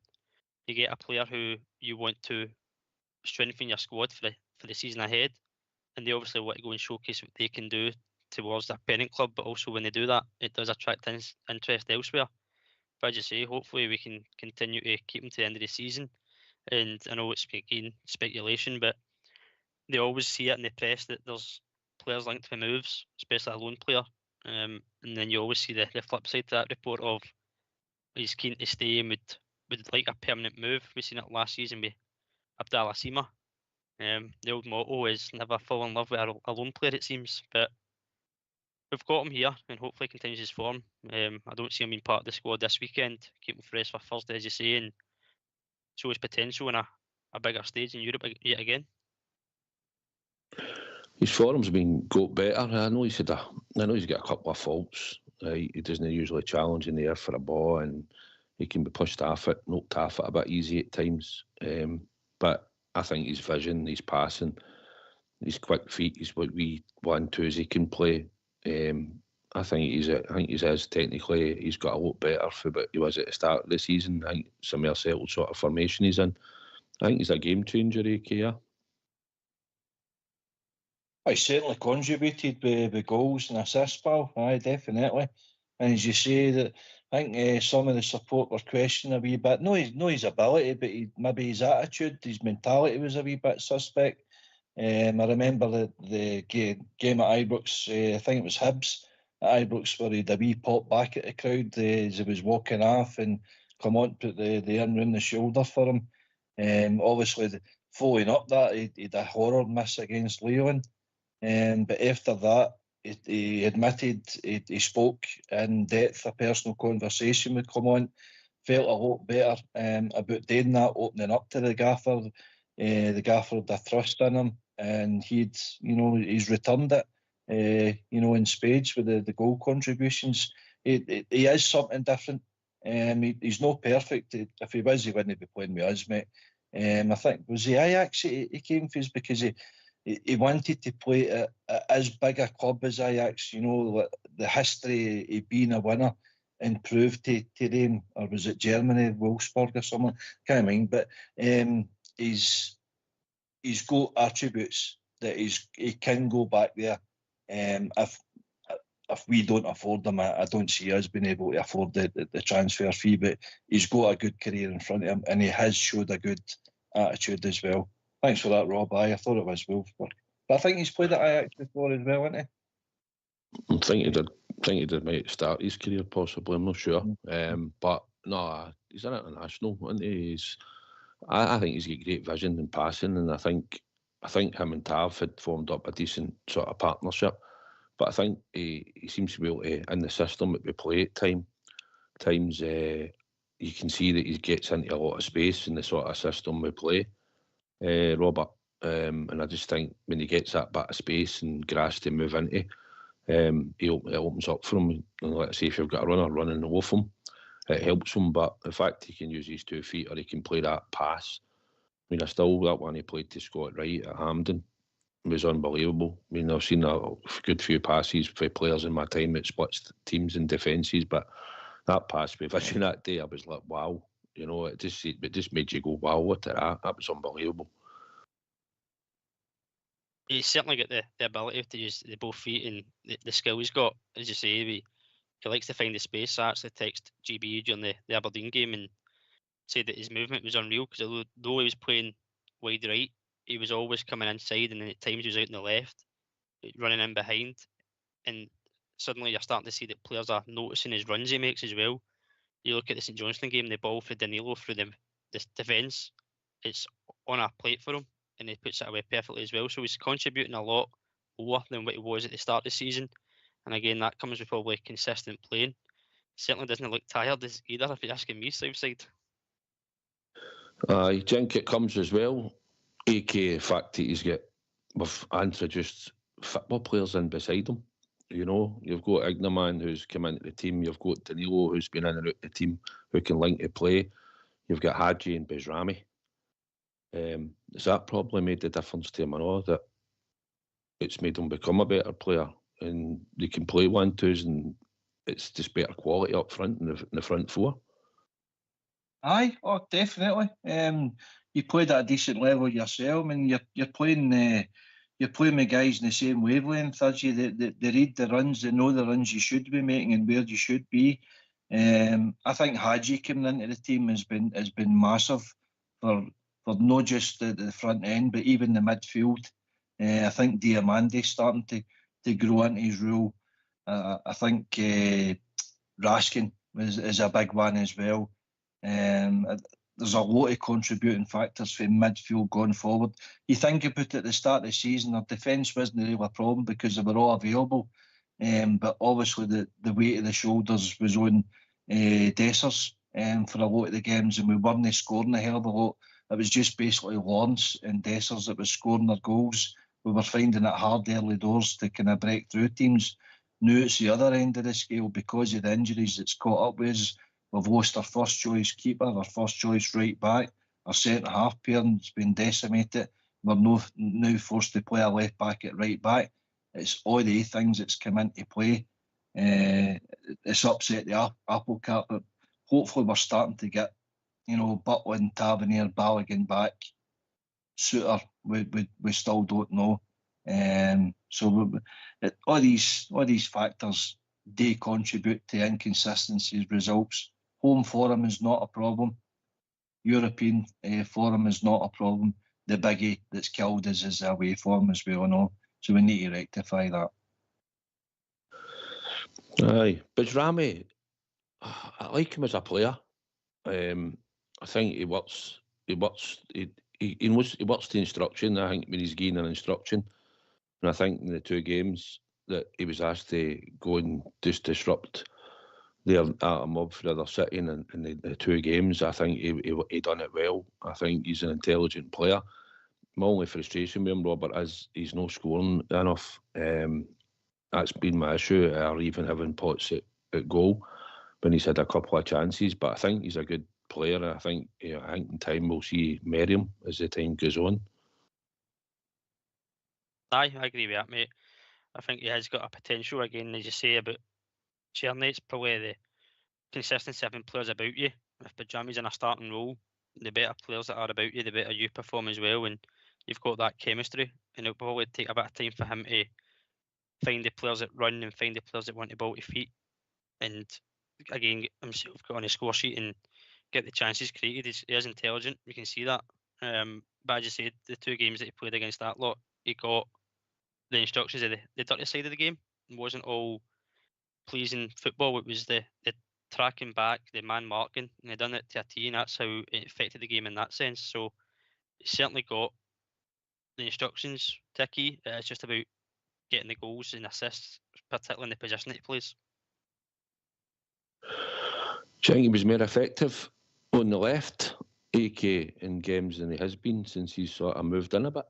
You get a player who you want to strengthen your squad for the season ahead, and they obviously want to go and showcase what they can do towards their parent club, but also when they do that, it does attract interest elsewhere. But as you say, hopefully we can continue to keep them to the end of the season. And I know it's again speculation, but they always see it in the press that there's players linked to moves, especially a loan player. And then you always see the flip side to that report of he's keen to stay and would like a permanent move. We've seen it last season with Abdallah Sima. The old motto is never fall in love with a loan player, it seems. But we've got him here and hopefully continues his form. I don't see him being part of the squad this weekend. Keep him fresh for Thursday, as you say, and show his potential on a bigger stage in Europe yet again.
His form's been got better. I know he's got a couple of faults. He doesn't usually challenge in the air for a ball, and he can be pushed off it, knocked off it a bit easy at times. But I think his vision, his passing, his quick feet, his wee 1-2s he can play. I think he's as technically he's got a lot better for what he was at the start of the season. I think it's a more settled sort of formation he's in. I think he's a game changer, AK.
He certainly contributed with goals and assists, pal. Aye, definitely. And as you say, that I think some of the support were questioning a wee bit. No, his ability, but maybe his attitude, his mentality was a wee bit suspect. I remember the game at Ibrox, I think it was Hibs at Ibrox, where he had a wee pop back at the crowd as he was walking off and come on, put the arm round the shoulder for him. Obviously, following up that, he had a horror miss against Leon. But after that, he admitted he spoke in depth, a personal conversation with Clement, felt a lot better about doing that, opening up to the gaffer. The gaffer had a trust in him, and he's returned it, in spades with the goal contributions. He is something different. He's not perfect. If he was, he wouldn't be playing with us, mate. I think, was he Ajax he came for us because he wanted to play at as big a club as Ajax, the history of being a winner, and proved to them, or was it Germany, Wolfsburg or something, can't mind, but he's got attributes that he can go back there. If we don't afford him, I don't see us being able to afford the transfer fee, but he's got a good career in front of him, and he has showed a good attitude as well. Thanks for that, Rob. I thought it was Wolfsburg. But I think he's played at Ajax before as well, hasn't he?
I think he did might start his career possibly, I'm not sure. But no, he's an international, isn't he? I think he's got great vision and passing, and I think him and Tav had formed up a decent sort of partnership. But I think he seems to be able to, in the system that we play at times you can see that he gets into a lot of space in the sort of system we play. Robert, and I just think when he gets that bit of space and grass to move into, it opens up for him. And let's say if you've got a runner running off him, it helps him. But the fact he can use his 2 feet, or he can play that pass, I mean, that one he played to Scott Wright at Hampden was unbelievable. I mean, I've seen a good few passes for players in my time that splits teams and defences, but that pass with vision that day, I was like, wow. It just made you go, wow, what that? That was unbelievable.
He's certainly got the ability to use the both feet and the skill he's got. As you say, he likes to find the space. I actually texted GB during the Aberdeen game and said that his movement was unreal, because though he was playing wide right, he was always coming inside, and then at times he was out on the left, running in behind. And suddenly you're starting to see that players are noticing his runs he makes as well. You look at the St Johnstone game, the ball for Danilo through the defence, it's on a plate for him, and he puts it away perfectly as well. So he's contributing a lot more than what he was at the start of the season. And again, that comes with probably consistent playing. Certainly doesn't look tired either, if you're asking me, Southside.
I think it comes as well, AK, the fact that we've introduced football players in beside him. You've got Ignaman who's come into the team. You've got Danilo who's been in and out the team who can link to play. You've got Hadji and Bezrami. Has that probably made the difference to him or not? That it's made him become a better player, and they can play 1-2s and it's just better quality up front in the front four.
Aye, oh, definitely. You played at a decent level yourself. I mean, you're playing with guys in the same wavelength as you. They read the runs, they know the runs you should be making and where you should be. I think Hadji coming into the team has been massive for not just the front end, but even the midfield. I think Diamandi's starting to grow into his role. I think Raskin is a big one as well. There's a lot of contributing factors for midfield going forward. You think about it at the start of the season, our defence wasn't really a problem because they were all available. But obviously the weight of the shoulders was on Dessers for a lot of the games, and we weren't scoring a hell of a lot. It was just basically Lawrence and Dessers that was scoring their goals. We were finding it hard early doors to kind of break through teams. Now it's the other end of the scale because of the injuries that's caught up with us. We've lost our first choice keeper, our first choice right back, our centre half pair has been decimated. We're now forced to play a left back at right back. It's all the things that's come into play. It's upset the apple cart, but hopefully we're starting to get, Butland, Tavernier, Balogun back. Suter, we still don't know. All these factors, they contribute to inconsistencies, results. Home form is not a problem. European form is not a problem. The biggie that's killed us is away form, as we all know. So we need to rectify that.
Aye, but Rami, I like him as a player. I think he works the instruction. I think when he's gaining instruction, and I think in the two games that he was asked to go and just disrupt their mob for other City in the two games, I think he done it well. I think he's an intelligent player. My only frustration with him, Robert, is he's not scoring enough. That's been my issue, or even having pots at goal when he's had a couple of chances. But I think he's a good player. I think in time we'll see Merriam as the time goes on.
Aye, I agree with that, mate. I think he has got a potential, again, as you say, about Tierney. It's probably the consistency of having players about you. If Bajami's in a starting role, the better players that are about you, the better you perform as well, and you've got that chemistry. And it'll probably take a bit of time for him to find the players that run and find the players that want the ball to feet, and again get himself got on his score sheet and get the chances created. He is intelligent, you can see that. But as you said, the two games that he played against that lot, he got the instructions of the dirty side of the game. It wasn't all pleasing football. It was the tracking back, the man marking, and he done it to a T, and that's how it affected the game in that sense. So he certainly got the instructions to a key. It's just about getting the goals and assists, particularly in the position that he plays.
Do you think he was more effective on the left, AK, in games than he has been since he's sort of moved in a bit?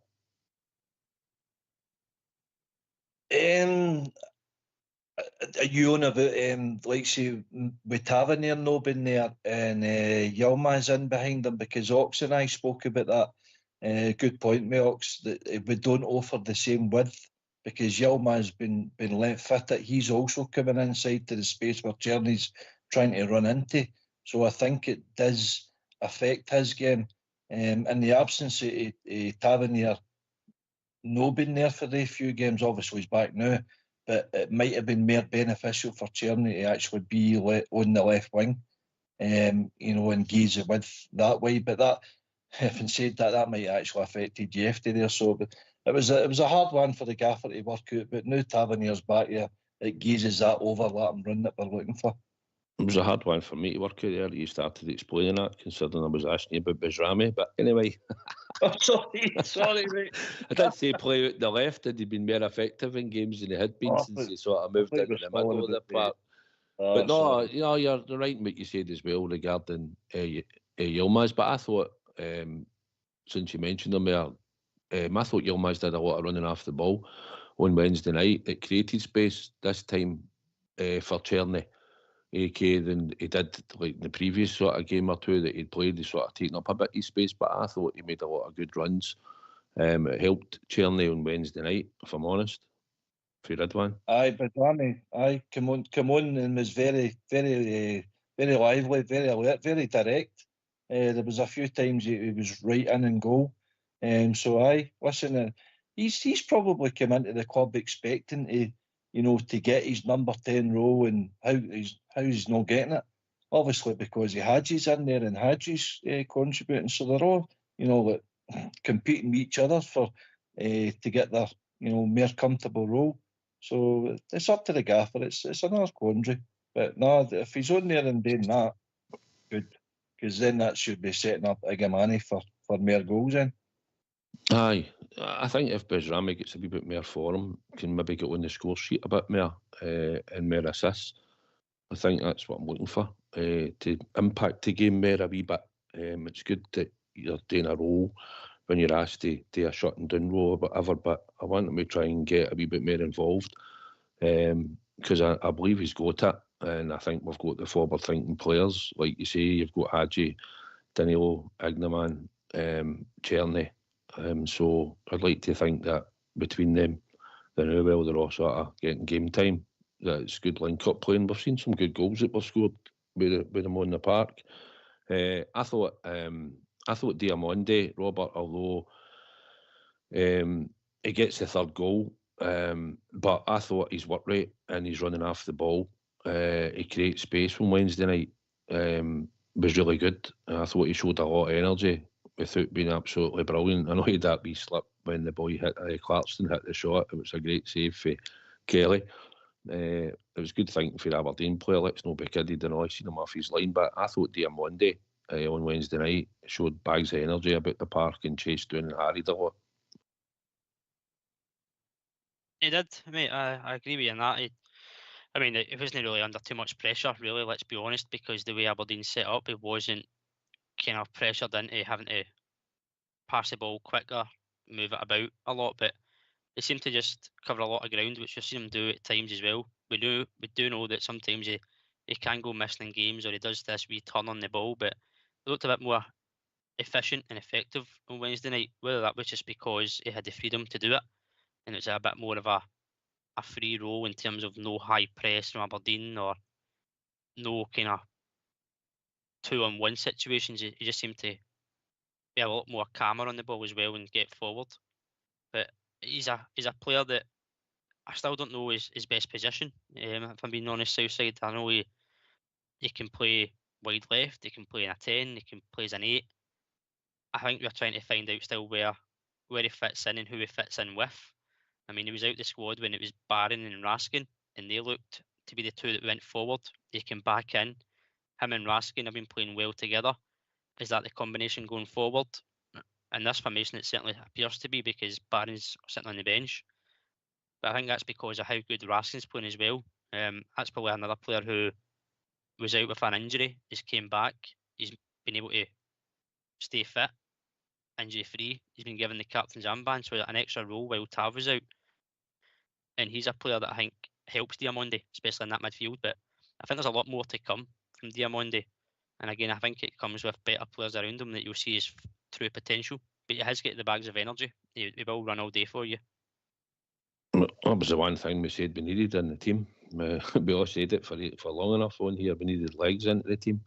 You on about like say with Tavernier no been there and Yilmaz in behind him, because Ox and I spoke about that. Good point, me Ox, that we don't offer the same width because Yilmaz's been left footed. He's also coming inside to the space where Tierney's trying to run into. So I think it does affect his game. In the absence of Tavernier no been there for the few games, obviously he's back now, but it might have been more beneficial for Tierney to actually be on the left wing, and engage the width that way. But that, having said that, that might actually affected Jefty there. So but it was a hard one for the gaffer to work out. But now Tavernier's back here, it gauges that overlap and run that we're looking for.
It was a hard one for me to work out there. You started explaining that, considering I was asking you about Bajrami. But anyway.
Oh, sorry, mate.
I did say play out the left. Had he been more effective in games than he had been since he sort of moved into the middle of the park? But no, you're right in what you said as well regarding Yilmaz. But I thought, since you mentioned him there, I thought Yilmaz did a lot of running off the ball on Wednesday night. It created space this time for Tierney, AK, than he did like in the previous sort of game or two that he'd played. He sort of taken up a bit of space, but I thought he made a lot of good runs. It helped Tierney on Wednesday night, if I'm honest. Ridwan.
Aye, Bidwani, come on, and was very lively, very alert, very direct. There was a few times he was right in goal. So aye, listen, he's probably come into the club expecting to get his number 10 role, and how he's not getting it. Obviously because Hadji's in there and Hadji's contributing, so they're all like competing with each other for to get their more comfortable role. So it's up to the gaffer. It's another quandary. But no, if he's on there and doing that, good, because then that should be setting up Igamani for more goals in.
Aye, I think if Bezrami gets a wee bit more form, can maybe get on the score sheet a bit more and more assists. I think that's what I'm looking for, to impact the game more a wee bit. It's good that you're doing a role when you're asked to do a shutting down role or whatever, but I want him to try and get a wee bit more involved, because I believe he's got it, and I think we've got the forward-thinking players. Like you say, you've got Hadji, Denis Law, Ignaman, Cherny. So I'd like to think that between them, they're all sort of getting game time. That it's good link-up playing. We've seen some good goals that were scored with them on the park. I thought Diamonde, Robert, although he gets the third goal, but I thought his work rate and his running off the ball, he creates space on Wednesday night, was really good. I thought he showed a lot of energy without being absolutely brilliant. I know he had that wee slip when the boy hit Clarkson hit the shot. It was a great save for Kelly. It was good thinking for the Aberdeen player. Let's not be kidded, and I seen him off his line, but I thought Diamonde on Wednesday night showed bags of energy about the park and chased down and harried a lot.
He did, mate. I agree with you on that. It wasn't really under too much pressure, really, let's be honest, because the way Aberdeen set up, it wasn't kind of pressured into having to pass the ball quicker, move it about a lot, but they seem to just cover a lot of ground, which you've seen him do at times as well. We do know that sometimes he can go missing in games, or he does this wee turn on the ball, but he looked a bit more efficient and effective on Wednesday night, whether that was just because he had the freedom to do it, and it was a bit more of a free role in terms of no high press from Aberdeen or no kind of 2-on-1 situations. He just seemed to be a lot more calmer on the ball as well and get forward. But he's a player that I still don't know his best position. If I'm being honest, Southside, I know he can play wide left, he can play in a 10, he can play as an 8. I think we're trying to find out still where he fits in and who he fits in with. I mean, he was out the squad when it was Barron and Raskin, and they looked to be the two that went forward. He came back in. Him and Raskin have been playing well together. Is that the combination going forward? In this formation, it certainly appears to be, because Barron's sitting on the bench. But I think that's because of how good Raskin's playing as well. That's probably another player who was out with an injury. He's came back. He's been able to stay fit, injury-free. He's been given the captain's armband, so an extra role while Tav was out. And he's a player that I think helps Diamonde, especially in that midfield. But I think there's a lot more to come from Diamonde. And again, I think it comes with better players around him that you'll see his true potential. But he has got the bags of energy. He will run all day for you.
That was the one thing we said we needed in the team. We all said it for long enough on here. We needed legs into the team.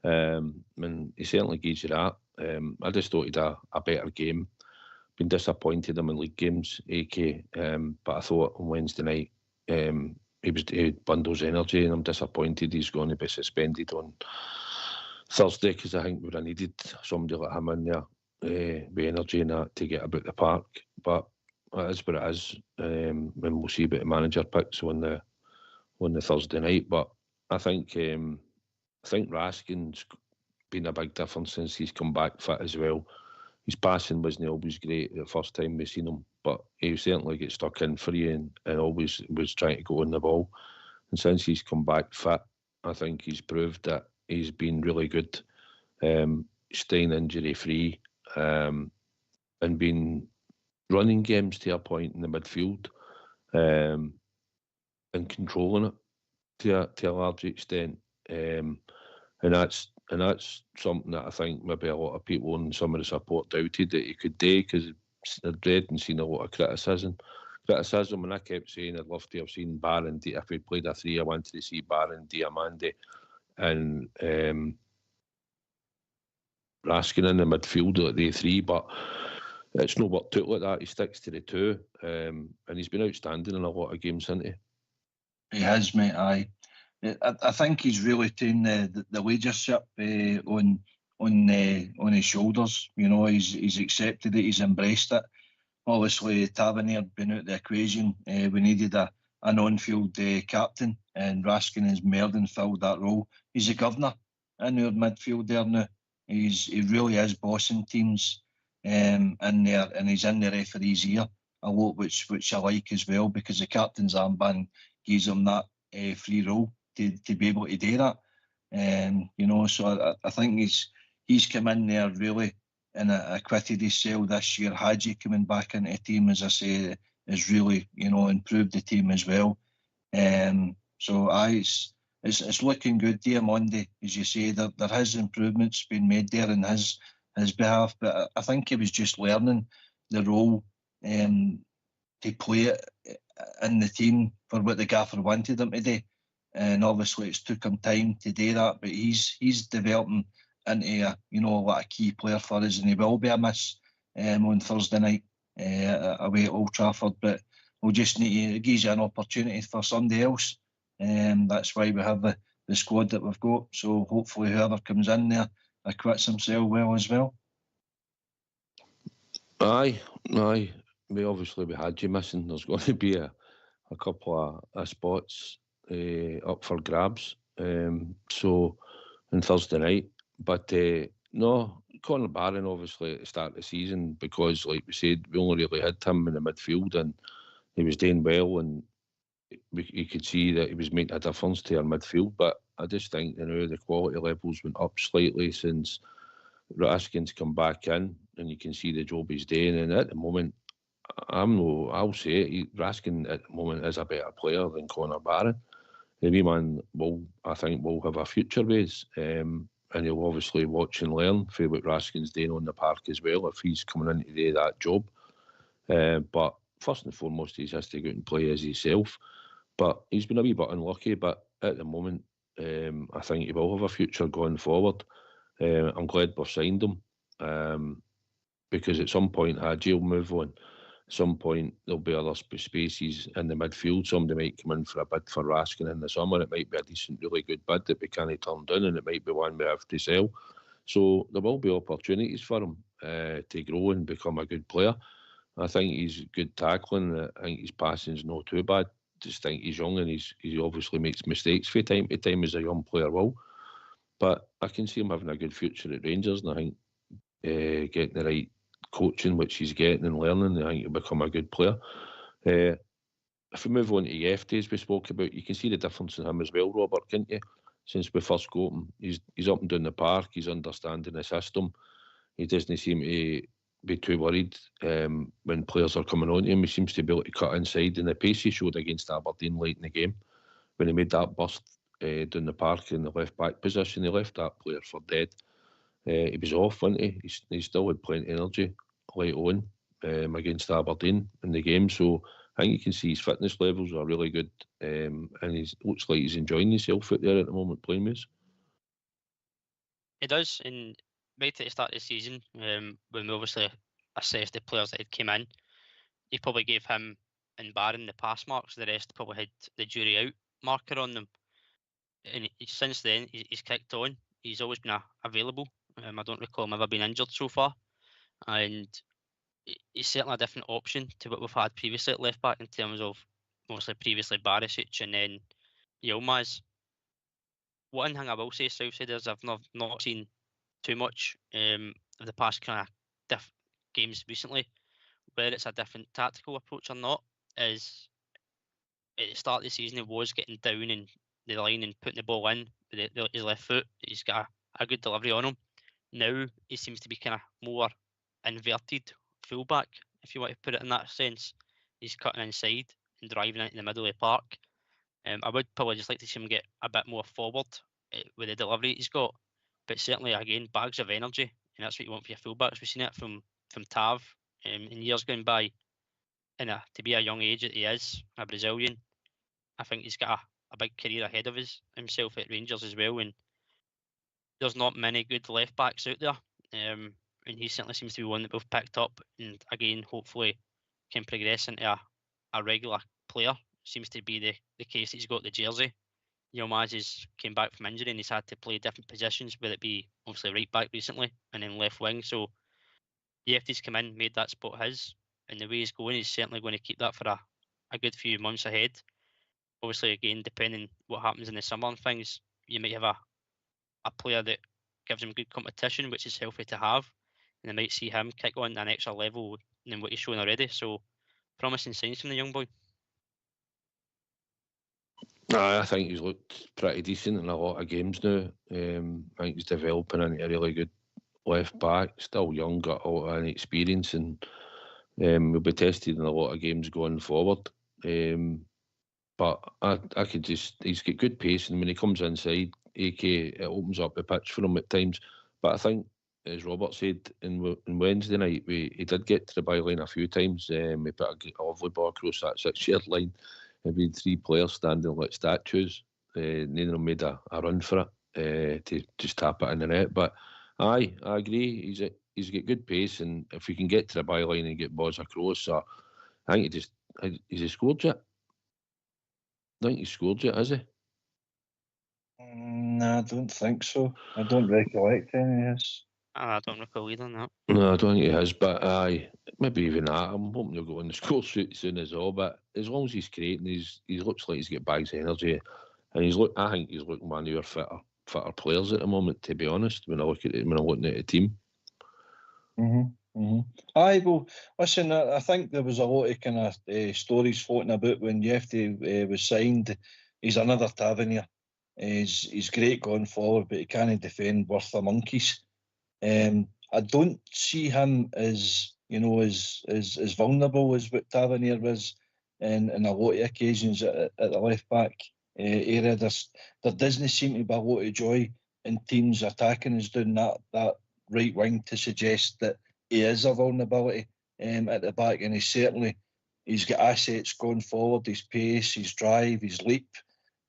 And he certainly gives you that. I just thought he'd a better game. Been disappointed him in league games, AK. But I thought on Wednesday night he bundles energy, and I'm disappointed he's going to be suspended on Thursday, because I think we would have needed somebody like him in there with energy and that to get about the park. But it is what it is. And we'll see about the manager picks on the Thursday night. But I think Raskin's been a big difference since he's come back fit as well. His passing wasn't always great the first time we seen him, but he certainly gets stuck in for you and always was trying to go on the ball. And since he's come back fit, I think he's proved that he's been really good, staying injury-free, and been running games to a point in the midfield, and controlling it to a large extent. And that's something that I think maybe a lot of people and some of the support doubted that he could do, because they'd read and seen a lot of criticism criticism, and I kept saying I'd love to have seen Barron. If we'd played a 3, I wanted to see Barron, Diamande, and Raskin in the midfield at the 3, but it's not worked out like that. He sticks to the 2, and he's been outstanding in a lot of games, hasn't he?
He has, mate. I think he's really taken the leadership on his shoulders. You know, he's accepted it, he's embraced it. Obviously, Tavernier been out the equation. We needed a on-field captain, and Raskin has more than filled that role. He's a governor in our midfield there now. He really is bossing teams in there, and he's in the referee's ear a lot, which I like as well, because the captain's armband gives him that free role to be able to do that. You know, so I think he's come in there really and acquitted himself this year. Hadji coming back into the team, as I say, has really, you know, improved the team as well. So it's looking good. Diamande, as you say, there has improvements been made there in his behalf, but I think he was just learning the role to play it in the team for what the gaffer wanted him to do. And obviously it's took him time to do that, but he's developing into a key player for us, and he will be a miss on Thursday night away at Old Trafford. But we'll just need to give you an opportunity for somebody else. That's why we have the squad that we've got. So hopefully whoever comes in there acquits himself well as well.
Aye. We had you missing. There's going to be a couple of spots up for grabs. So on Thursday night. But no, Conor Barron obviously at the start of the season, because like we said, we only really had him in the midfield and he was doing well, and you could see that he was making a difference to our midfield. But I just think the quality levels went up slightly since Raskin's come back in, and you can see the job he's doing. And at the moment, I'll say it, Raskin at the moment is a better player than Conor Barron. The wee man will have a future ways. And he'll obviously watch and learn from what Raskin's doing on the park as well, if he's coming in to do that job. But first and foremost, he has to go out and play as himself. But he's been a wee bit unlucky, but at the moment, I think he will have a future going forward. I'm glad we've signed him, because at some point Hadji will move on. At some point there'll be other spaces in the midfield. Somebody might come in for a bid for Raskin in the summer. It might be a decent, really good bid that we can't turn down, and it might be one we have to sell. So there will be opportunities for him to grow and become a good player. I think he's good tackling. I think his passing's not too bad. Just think he's young, and he obviously makes mistakes from time to time, as a young player will. But I can see him having a good future at Rangers, and I think getting the right coaching, which he's getting and learning, I think he'll become a good player. If we move on to Yefty, as we spoke about, you can see the difference in him as well, Robert, can't you? Since we first got him, he's up and down the park, he's understanding the system. He doesn't seem to be too worried when players are coming on to him. He seems to be able to cut inside, and the pace he showed against Aberdeen late in the game, when he made that burst down the park in the left back position, he left that player for dead. He was off, wasn't he? He still had plenty of energy late on against Aberdeen in the game. So I think you can see his fitness levels are really good, and he looks like he's enjoying himself out there at the moment playing with us.
He does, and right at the start of the season, when we obviously assessed the players that had come in, he probably gave him and Barron the pass marks. The rest probably had the jury out marker on them. And since then, he's kicked on. He's always been available. I don't recall him ever being injured so far. And he's certainly a different option to what we've had previously at left back, in terms of mostly previously Barisic and then Yilmaz. One thing I will say, Southsiders, I've not seen too much of the past kind of games recently, whether it's a different tactical approach or not, is at the start of the season he was getting down in the line and putting the ball in with his left foot. He's got a good delivery on him. Now he seems to be kind of more inverted fullback, if you want to put it in that sense. He's cutting inside and driving into the middle of the park. I would probably just like to see him get a bit more forward with the delivery he's got. But certainly, again, bags of energy, and that's what you want for your fullbacks. We've seen it from Tav in years going by. and to be a young age that he is, a Brazilian, I think he's got a big career ahead of himself at Rangers as well. And there's not many good left backs out there, and he certainly seems to be one that we've picked up. And again, hopefully, can progress into a regular player. Seems to be the case that he's got the jersey. Yilmaz has came back from injury and he's had to play different positions, whether it be obviously right back recently and then left wing. So Yefty's come in, made that spot his, and the way he's going, he's certainly going to keep that for a good few months ahead. Obviously, again, depending what happens in the summer and things, you might have a player that gives him good competition, which is healthy to have, and they might see him kick on an extra level than what he's shown already. So promising signs from the young boy.
I think he's looked pretty decent in a lot of games now. I think he's developing into a really good left back. Still young, got a lot of experience, and will be tested in a lot of games going forward. But I could he's got good pace, and when he comes inside, AK, it opens up the pitch for him at times. But I think, as Robert said, in Wednesday night, he did get to the byline a few times. He put a lovely ball across that 6-yard line. We had 3 players standing like statues. None of them made a run for it to just tap it in the net. But I agree. He's got good pace, and if he can get to the byline and get balls across, I think has he scored yet? I think he scored yet, has he?
No, I don't think so. I don't recollect any of this.
I don't recall either that.
No, I don't think he has, but maybe even that. I'm hoping he'll go on the score sheet soon as all. But as long as he's creating, he looks like he's got bags of energy, and I think he's looking one of our fitter players at the moment. To be honest, when I'm looking at the team.
Aye, well, listen, I think there was a lot of kind of stories floating about when Yefty was signed. He's another Tavernier. He's great going forward, but he can't defend worth a monkeys. I don't see him as as vulnerable as what Tavernier was in a lot of occasions at the left back area. There doesn't seem to be a lot of joy in teams attacking us down that right wing to suggest that he is a vulnerability at the back, and he's got assets going forward. His pace, his drive, his leap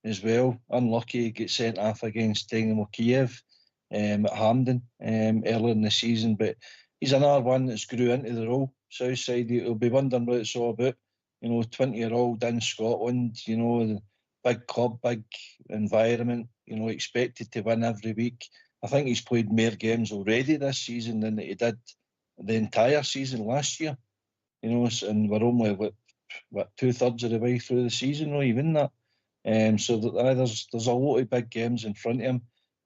as well. Unlucky he gets sent off against Dynamo Kiev at Hampden earlier in the season, but he's another one that's grew into the role. Southside, he'll be wondering what it's all about. 20-year-old in Scotland, the big club, big environment, expected to win every week. I think he's played more games already this season than he did the entire season last year. And we're only what 2/3 of the way through the season, not even that. So there's a lot of big games in front of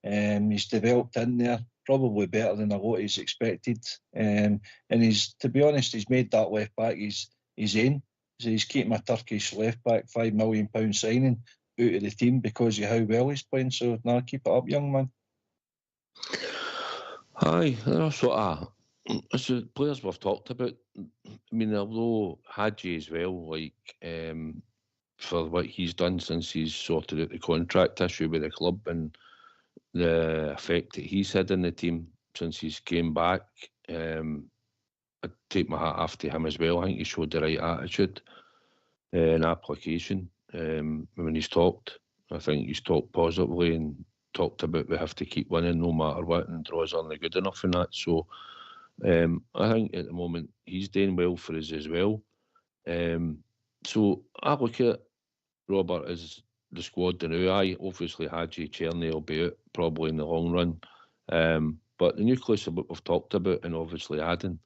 him. He's developed in there, probably better than a lot he's expected. And to be honest, he's made that left back his aim. So he's keeping a Turkish left back £5 million signing out of the team because of how well he's playing. So now keep it up, young man.
Aye, that's what it's the players we've talked about. I mean, although Hadji as well, for what he's done since he's sorted out the contract issue with the club and the effect that he's had in the team since he's came back, I'd take my hat off to him as well. I think he showed the right attitude and application when he's talked. I think he's talked positively and talked about we have to keep winning no matter what, and draws aren't good enough in that. So I think at the moment he's doing well for us as well. So I look at Robert as the squad now. Obviously Hadji, Cherny will be out probably in the long run. But the nucleus of what we've talked about, and obviously adding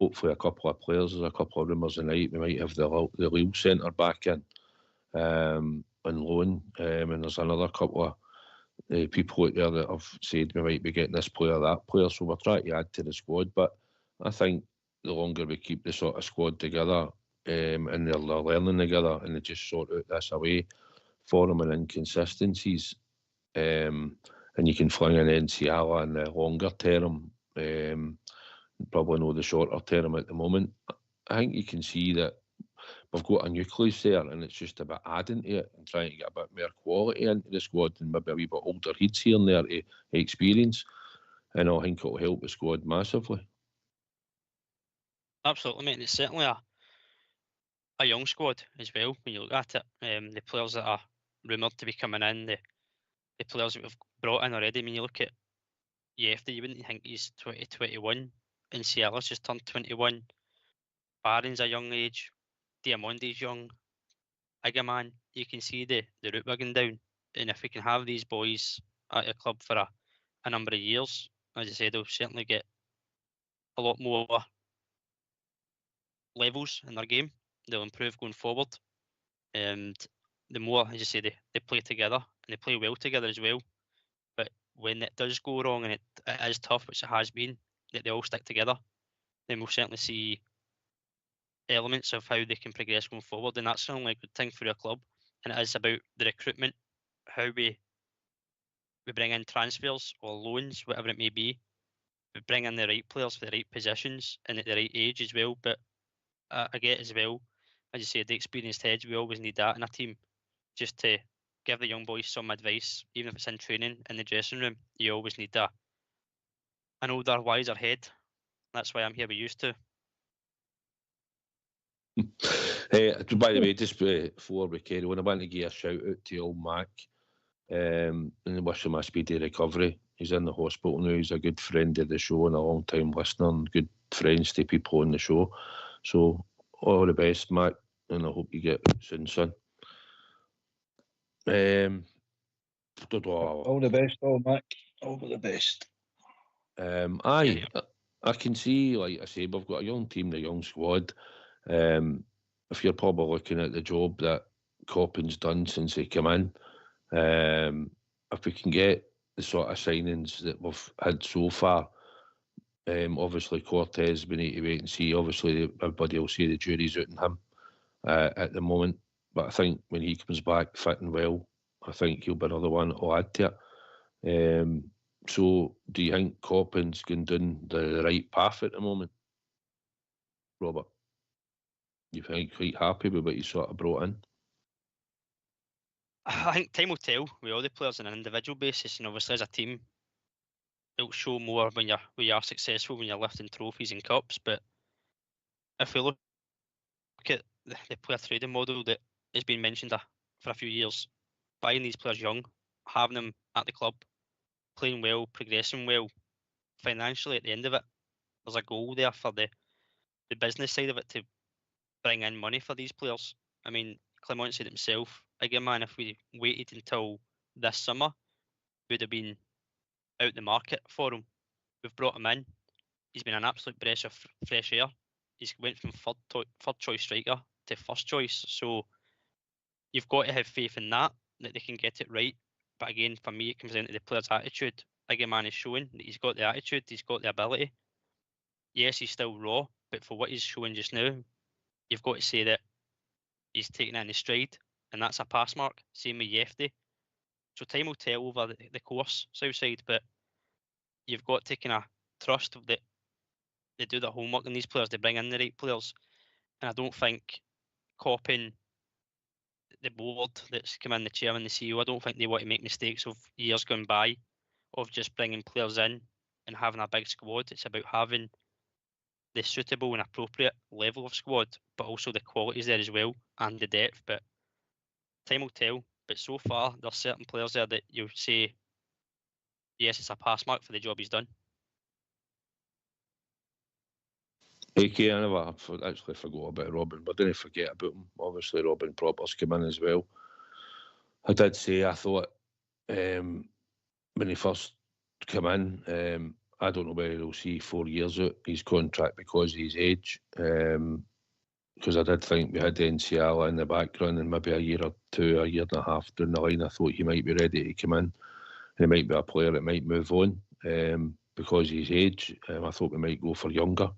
hopefully a couple of players. There's a couple of rumours tonight. We might have the Lille centre back in on loan, and there's another couple of people out there that have said we might be getting this player, that player. So we're trying to add to the squad. But I think the longer we keep the sort of squad together and they're learning together, and they just sort out this away for them and inconsistencies, and you can fling in Enciala in the longer term, probably know the shorter term at the moment. I think you can see that we've got a nucleus there, and it's just about adding to it and trying to get a bit more quality into the squad, and maybe a wee bit older heads here and there to experience, and I think it'll help the squad massively.
Absolutely, mate. And it's certainly a young squad as well when you look at it. The players that are rumoured to be coming in, the players that we've brought in already. I mean, you look at Yefty, you wouldn't think he's 21, and Ciela's just turned 21. Barron's a young age, Diamondi's young. Igaman, you can see the route we're going down, and if we can have these boys at your club for a number of years, as I said, they'll certainly get a lot more levels in their game. They'll improve going forward, and the more, as you say, they play together and they play well together as well. But when it does go wrong, and it is tough, which it has been, that they all stick together, then we'll certainly see elements of how they can progress going forward, and that's certainly a good thing for your club. And it is about the recruitment, how we bring in transfers or loans, whatever it may be. We bring in the right players for the right positions and at the right age as well. But I get as well, as you say, the experienced heads, we always need that in a team, just to give the young boys some advice, even if it's in training, in the dressing room. You always need an older, wiser head. That's why I'm here with you two.
By the way, just before we carry on, I want to give a shout out to old Mac and wish him a speedy recovery. He's in the hospital now. He's a good friend of the show and a long time listener, and good friends to people on the show. So all the best, Mac, and I hope you get soon, son.
All the best, Mac. All the best.
Aye, I can see, like I say, we've got a young team, a young squad. If you're probably looking at the job that Coppin's done since he came in, if we can get the sort of signings that we've had so far, obviously Cortez, we need to wait and see. Obviously, everybody will say the jury's out on him at the moment, but I think when he comes back fitting well, I think he'll be another one that'll add to it. So, do you think Coppin's going down the right path at the moment, Robert? You think quite happy with what you sort of brought in?
I think time will tell with all the players on an individual basis, and obviously as a team, it'll show more when you are successful, when you're lifting trophies and cups. But if we look at the player trading model that has been mentioned for a few years, buying these players young, having them at the club, playing well, progressing well, financially at the end of it, there's a goal there for the business side of it to bring in money for these players. I mean, Clement said himself, again, man, if we waited until this summer, we would have been out the market for him. We've brought him in. He's been an absolute breath of fresh air. He's went from third choice striker to first choice. So you've got to have faith in that they can get it right. But again, for me, it comes down to the player's attitude. Again, man is showing that he's got the attitude, he's got the ability. Yes, he's still raw, but for what he's showing just now, you've got to say that he's taking it in his stride, and that's a pass mark. Same with Yefty. So time will tell over the course, Southside, but you've got to kind of trust that they do their homework on these players, they bring in the right players. And I don't think Coppin, the board that's come in, the chairman, the CEO, I don't think they want to make mistakes of years gone by of just bringing players in and having a big squad. It's about having the suitable and appropriate level of squad, but also the qualities there as well, and the depth. But time will tell. But so far, there's certain players there that you'll say, yes, it's a pass mark for the job he's done.
AK, I never actually forgot about Robin, but I didn't forget about him. Obviously, Robin Propper's come in as well. I did say I thought when he first came in, I don't know whether he'll see 4 years out his contract because of his age. Because I did think we had the NCL in the background, and maybe a year or two, a year and a half down the line, I thought he might be ready to come in. And he might be a player that might move on because of his age. I thought we might go for younger.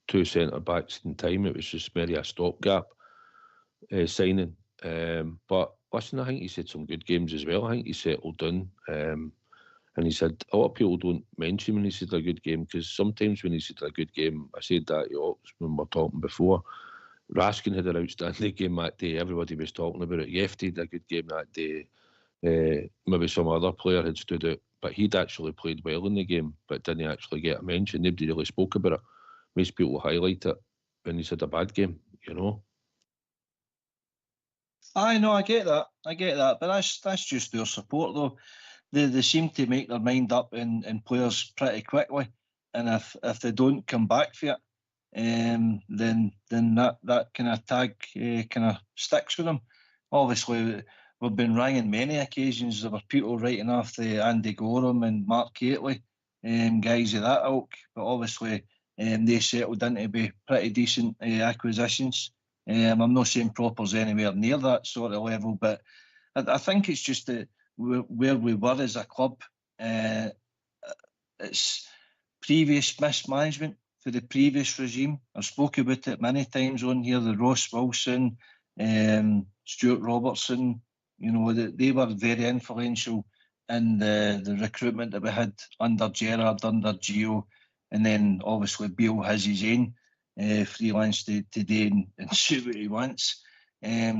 2 centre-backs in time. It was just maybe a stopgap signing. But listen, I think he's had some good games as well. I think he's settled down. And he said, a lot of people don't mention when he's had a good game, because sometimes when he's had a good game, I said that when we were talking before, Raskin had an outstanding game that day. Everybody was talking about it. Yefty had a good game that day. Maybe some other player had stood out, but he'd actually played well in the game, but didn't actually get a mention. Nobody really spoke about it. Most people highlight it when he's had a bad game, you know.
I know, I get that, but that's just their support though. They seem to make their mind up in players pretty quickly, and if they don't come back for it, then that kind of tag kind of sticks with them. Obviously, we've been rang on many occasions. There were people writing off the Andy Gorham and Mark Gately, guys of that ilk, but obviously they settled into be pretty decent acquisitions. I'm not saying Proper's anywhere near that sort of level, but I think it's just that where we were as a club. It's previous mismanagement for the previous regime. I've spoken about it many times on here. The Ross Wilson, Stuart Robertson, they were very influential in the recruitment that we had under Gerrard, under Gio, and then obviously Beale has his own freelance today and see what he wants.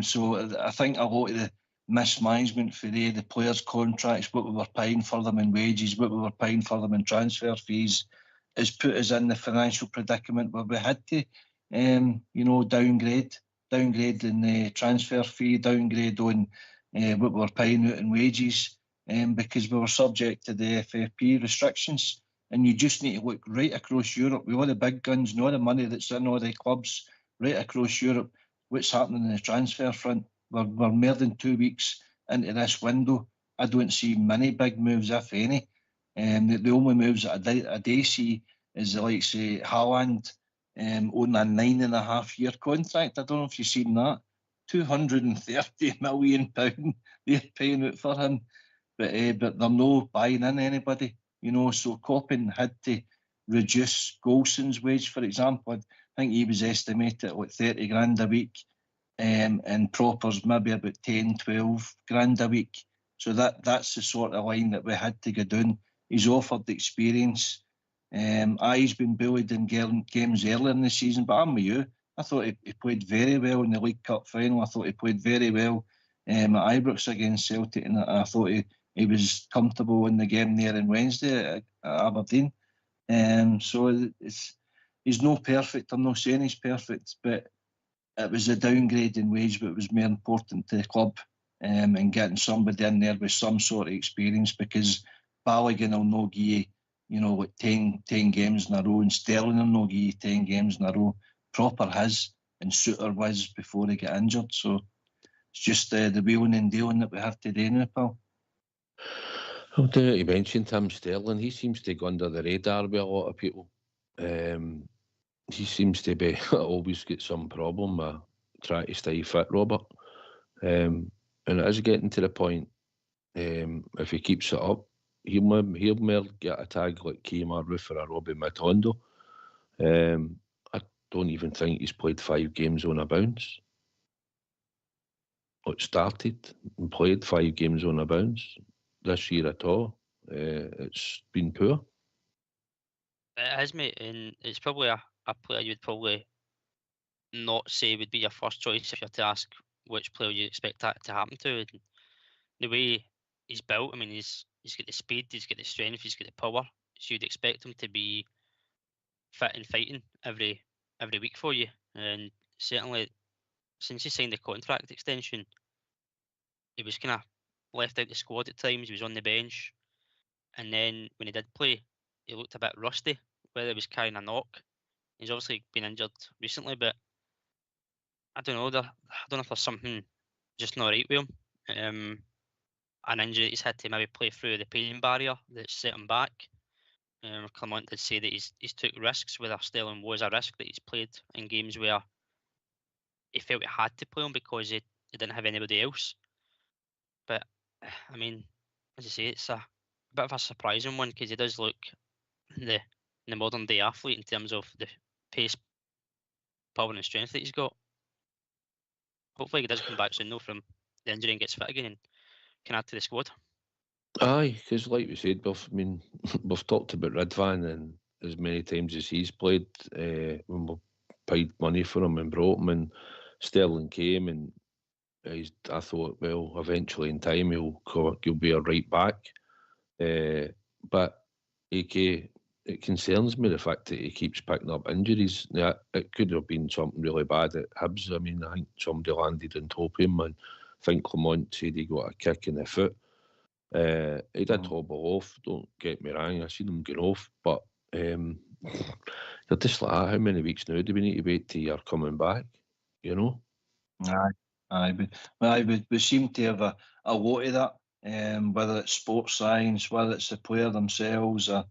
So I think a lot of the mismanagement for the players' contracts, what we were paying for them in wages, what we were paying for them in transfer fees, has put us in the financial predicament where we had to, downgrade in the transfer fee, downgrade on what we were paying out in wages, because we were subject to the FFP restrictions. And you just need to look right across Europe with all the big guns and all the money that's in all the clubs right across Europe. What's happening in the transfer front? We're more than 2 weeks into this window. I don't see many big moves, if any. The only moves that I do see is like, say, Haaland on a 9.5-year contract. I don't know if you've seen that. £230 million they're paying out for him. But they're no buying in anybody. So Coppin had to reduce Golson's wage, for example. I think he was estimated at like 30 grand a week, and Proper's maybe about 10, 12 grand a week. So that's the sort of line that we had to go down. He's offered the experience. He's been bullied in games earlier in the season, but I'm with you. I thought he played very well in the League Cup final. I thought he played very well at Ibrox against Celtic, and I thought he was comfortable in the game there on Wednesday at Aberdeen. So he's not perfect. I'm not saying he's perfect, but it was a downgrade in wage, but it was more important to the club and getting somebody in there with some sort of experience, because Balogun will not give you, like 10 games in a row, and Sterling will not give you 10 games in a row. Proper has, and Suter was before he got injured. So it's just the wheeling and dealing that we have to do now, pal.
Well, you mentioned Tim Sterling. He seems to go under the radar with a lot of people. He seems to be always get some problem with trying to stay fit, Robert. And it is getting to the point, if he keeps it up, he'll more get a tag like Kemar Roofer or Robbie Matondo. I don't even think he's played 5 games on a bounce. It started and played 5 games on a bounce this year at all. It's been poor.
It has, mate, and it's probably a player you'd probably not say would be your first choice if you had to ask which player you expect that to happen to. And the way he's built, I mean, he's got the speed, he's got the strength, he's got the power. So you'd expect him to be fit and fighting every week for you. And certainly, since he signed the contract extension, he was kind of left out the squad at times. He was on the bench, and then when he did play, he looked a bit rusty, whether he was carrying a knock. He's obviously been injured recently, but I don't know. I don't know if there's something just not right with him. An injury he's had to maybe play through the pain barrier that's set him back. Clement did say that he's took risks, whether Sterling was a risk, that he's played in games where he felt he had to play him because he didn't have anybody else. But I mean, as I say, it's a bit of a surprising one, because he does look the modern day athlete in terms of the pace, power and strength that he's got. Hopefully he does come back soon though from the injury and gets fit again and can add to the squad.
Aye, because like we said, we've talked about Ridvan, and as many times as he's played, when we paid money for him and brought him, and Sterling came, and I thought, well, eventually in time he'll be a right back. But AK, it concerns me the fact that he keeps picking up injuries. Now, it could have been something really bad at Hibs. I mean, I think somebody landed on top of him, and think Clement said he got a kick in the foot. He did hobble off, don't get me wrong, I seen him get off, but you're just like, how many weeks now do we need to wait till you're coming back, you know?
We seem to have a lot of that, whether it's sports science, whether it's the player themselves, or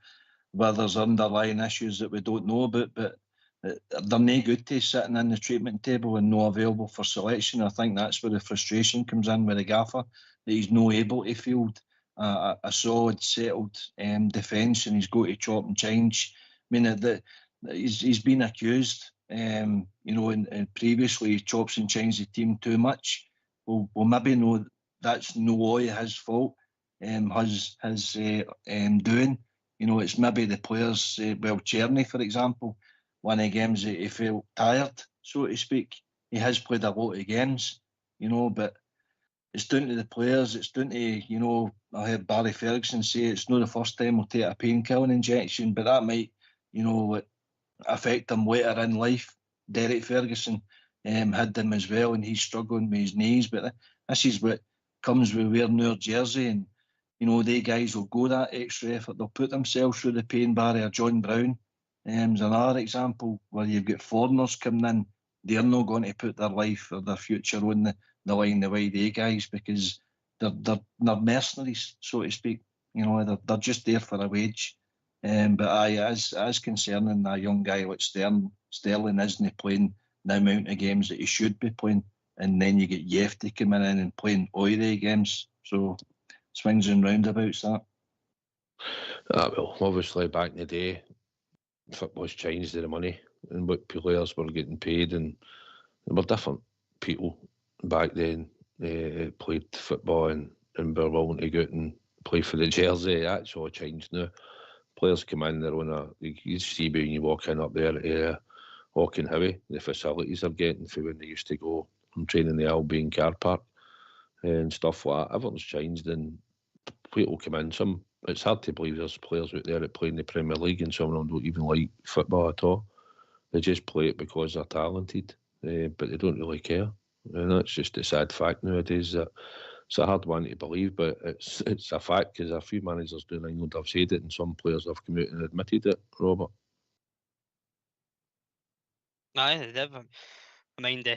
whether there's underlying issues that we don't know about, but they're no good to sitting in the treatment table and not available for selection. I think that's where the frustration comes in with the gaffer, that he's not able to field a solid, settled defence, and he's got to chop and change. I mean, he's been accused, and previously he chops and changes the team too much. Well, maybe no, that's no all his fault, his doing. It's maybe the players. Czerny, for example, one of the games he felt tired, so to speak. He has played a lot of games, but it's down to the players. It's down to, I heard Barry Ferguson say it's not the first time he'll take a painkilling injection, but that might, affect him later in life. Derek Ferguson had them as well, and he's struggling with his knees. But this is what comes with wearing our jersey, and they guys will go that extra effort. They'll put themselves through the pain barrier. John Brown is another example where you've got foreigners coming in. They're not going to put their life or their future on the line the way they guys, because they're mercenaries, so to speak. They're just there for a wage. But as concerning a young guy like Sterling isn't playing the amount of games that he should be playing, and then you get Yefty coming in and playing all the games. So swings and roundabouts, that.
Well, obviously back in the day, football's changed the money and what players were getting paid, and there were different people back then played football and were willing to go out and play for the jersey. That's all changed now. Players come in, they're on you see when you walk in up there, walking heavy, the facilities they're getting for when they used to go and train in the Albion car park and stuff like that. Everything's changed, and people come in. It's hard to believe there's players out there that play in the Premier League and some of them don't even like football at all. They just play it because they're talented, but they don't really care. And that's just a sad fact nowadays. That it's a hard one to believe, but it's a fact, because a few managers down England have said it, and some players have come out and admitted it, Robert.
Aye, they have. I mind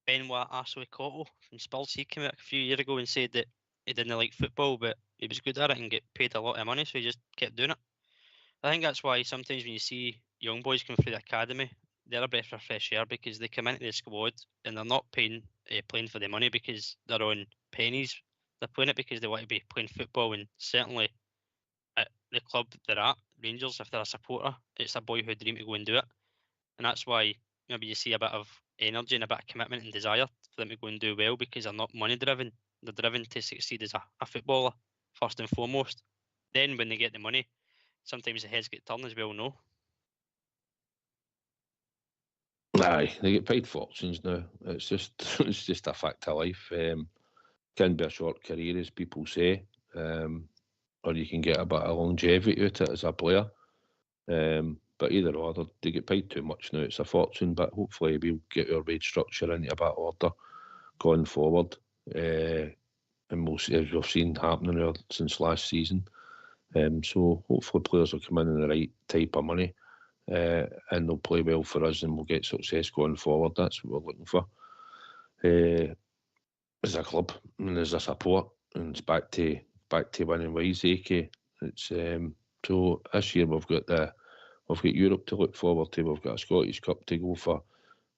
Benoit Assoy-Cotto from Spurs. He came out a few years ago and said that he didn't like football, but he was good at it and get paid a lot of money, so he just kept doing it. I think that's why sometimes when you see young boys come through the academy, they're a breath of fresh air, because they come into the squad and they're not playing for the money because they're on pennies. They're playing it because they want to be playing football, and certainly at the club they're at, Rangers, if they're a supporter, it's a boyhood dream to go and do it. And that's why maybe you see a bit of energy and a bit of commitment and desire for them to go and do well, because they're not money driven. They're driven to succeed as a footballer, first and foremost. Then when they get the money, sometimes the heads get turned, as we all know.
Aye, they get paid fortunes now. It's just a fact of life. Can be a short career, as people say, or you can get a bit of longevity out of it as a player. But either or, they get paid too much now. It's a fortune, but hopefully we'll get our wage structure into a bit of order going forward. And we'll see, as we've seen happening since last season. So hopefully players will come in the right type of money, and they'll play well for us, and we'll get success going forward. That's what we're looking for as a club and as a support. And it's back to winning ways, AK. It's so this year we've got Europe to look forward to. We've got a Scottish Cup to go for,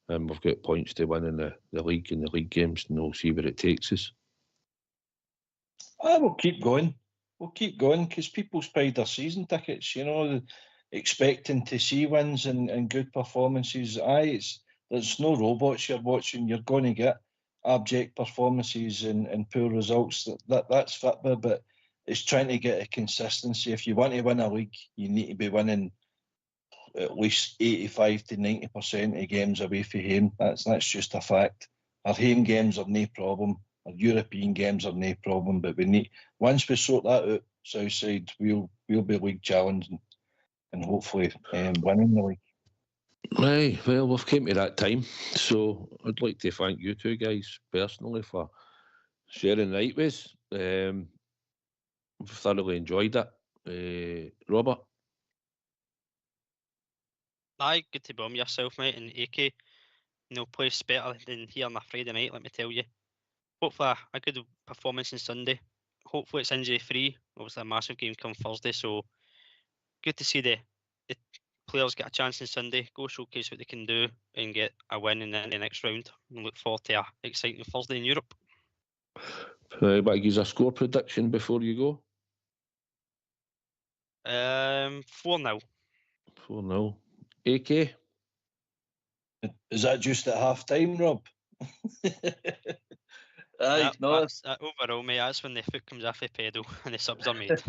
and we've got points to win in the league and the league games, and we'll see where it takes us.
We'll keep going. We'll keep going, because people's paid their season tickets, expecting to see wins and good performances. There's no robots you're watching. You're going to get abject performances and poor results. That's football, but it's trying to get a consistency. If you want to win a league, you need to be winning at least 85 to 90% of games away from home. That's just a fact. Our home games are no problem. Our European games are no problem. But once we sort that out, Southside, we'll be league challenging and hopefully winning the league.
Right, well, we've came to that time, so I'd like to thank you two guys personally for sharing right with. I've thoroughly enjoyed it. Robert?
Aye, good to be on with yourself, mate, and AK. No place better than here on a Friday night, let me tell you. Hopefully a good performance on Sunday. Hopefully it's injury free. Obviously a massive game come Thursday, so good to see the players get a chance on Sunday, go showcase what they can do and get a win in the next round. And look forward to an exciting Thursday in Europe.
But give us a score prediction before you go.
4-0.
4-0. AK?
Is that just at half time, Rob? Aye, no.
That's, overall, mate, that's when the foot comes off the pedal and the subs are made.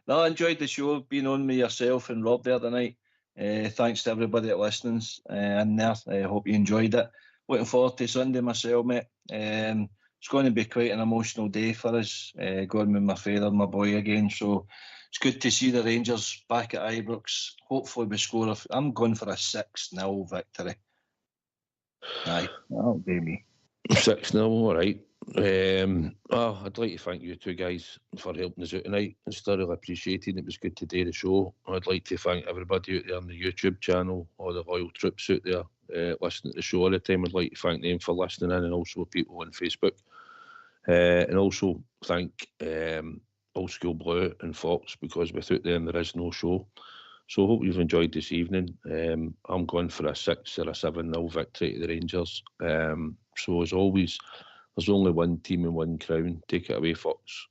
No, I enjoyed the show, being on with yourself and Rob there tonight. Thanks to everybody that listens in there. I hope you enjoyed it. Looking forward to Sunday myself, mate. It's going to be quite an emotional day for us, going with my father, my boy again. So it's good to see the Rangers back at Ibrox. Hopefully we score. I'm going for a 6-0 victory. Aye, that'll be me.
6-0, all right. I'd like to thank you two guys for helping us out tonight. It's thoroughly appreciated. It was good to do the show. I'd like to thank everybody out there on the YouTube channel, all the loyal troops out there listening to the show all the time. I'd like to thank them for listening in, and also people on Facebook. And also thank Old School Blue and Fox, because without them there is no show. So I hope you've enjoyed this evening. I'm going for a 6 or a 7-0 victory to the Rangers. So as always, there's only one team and one crown. Take it away, Fox.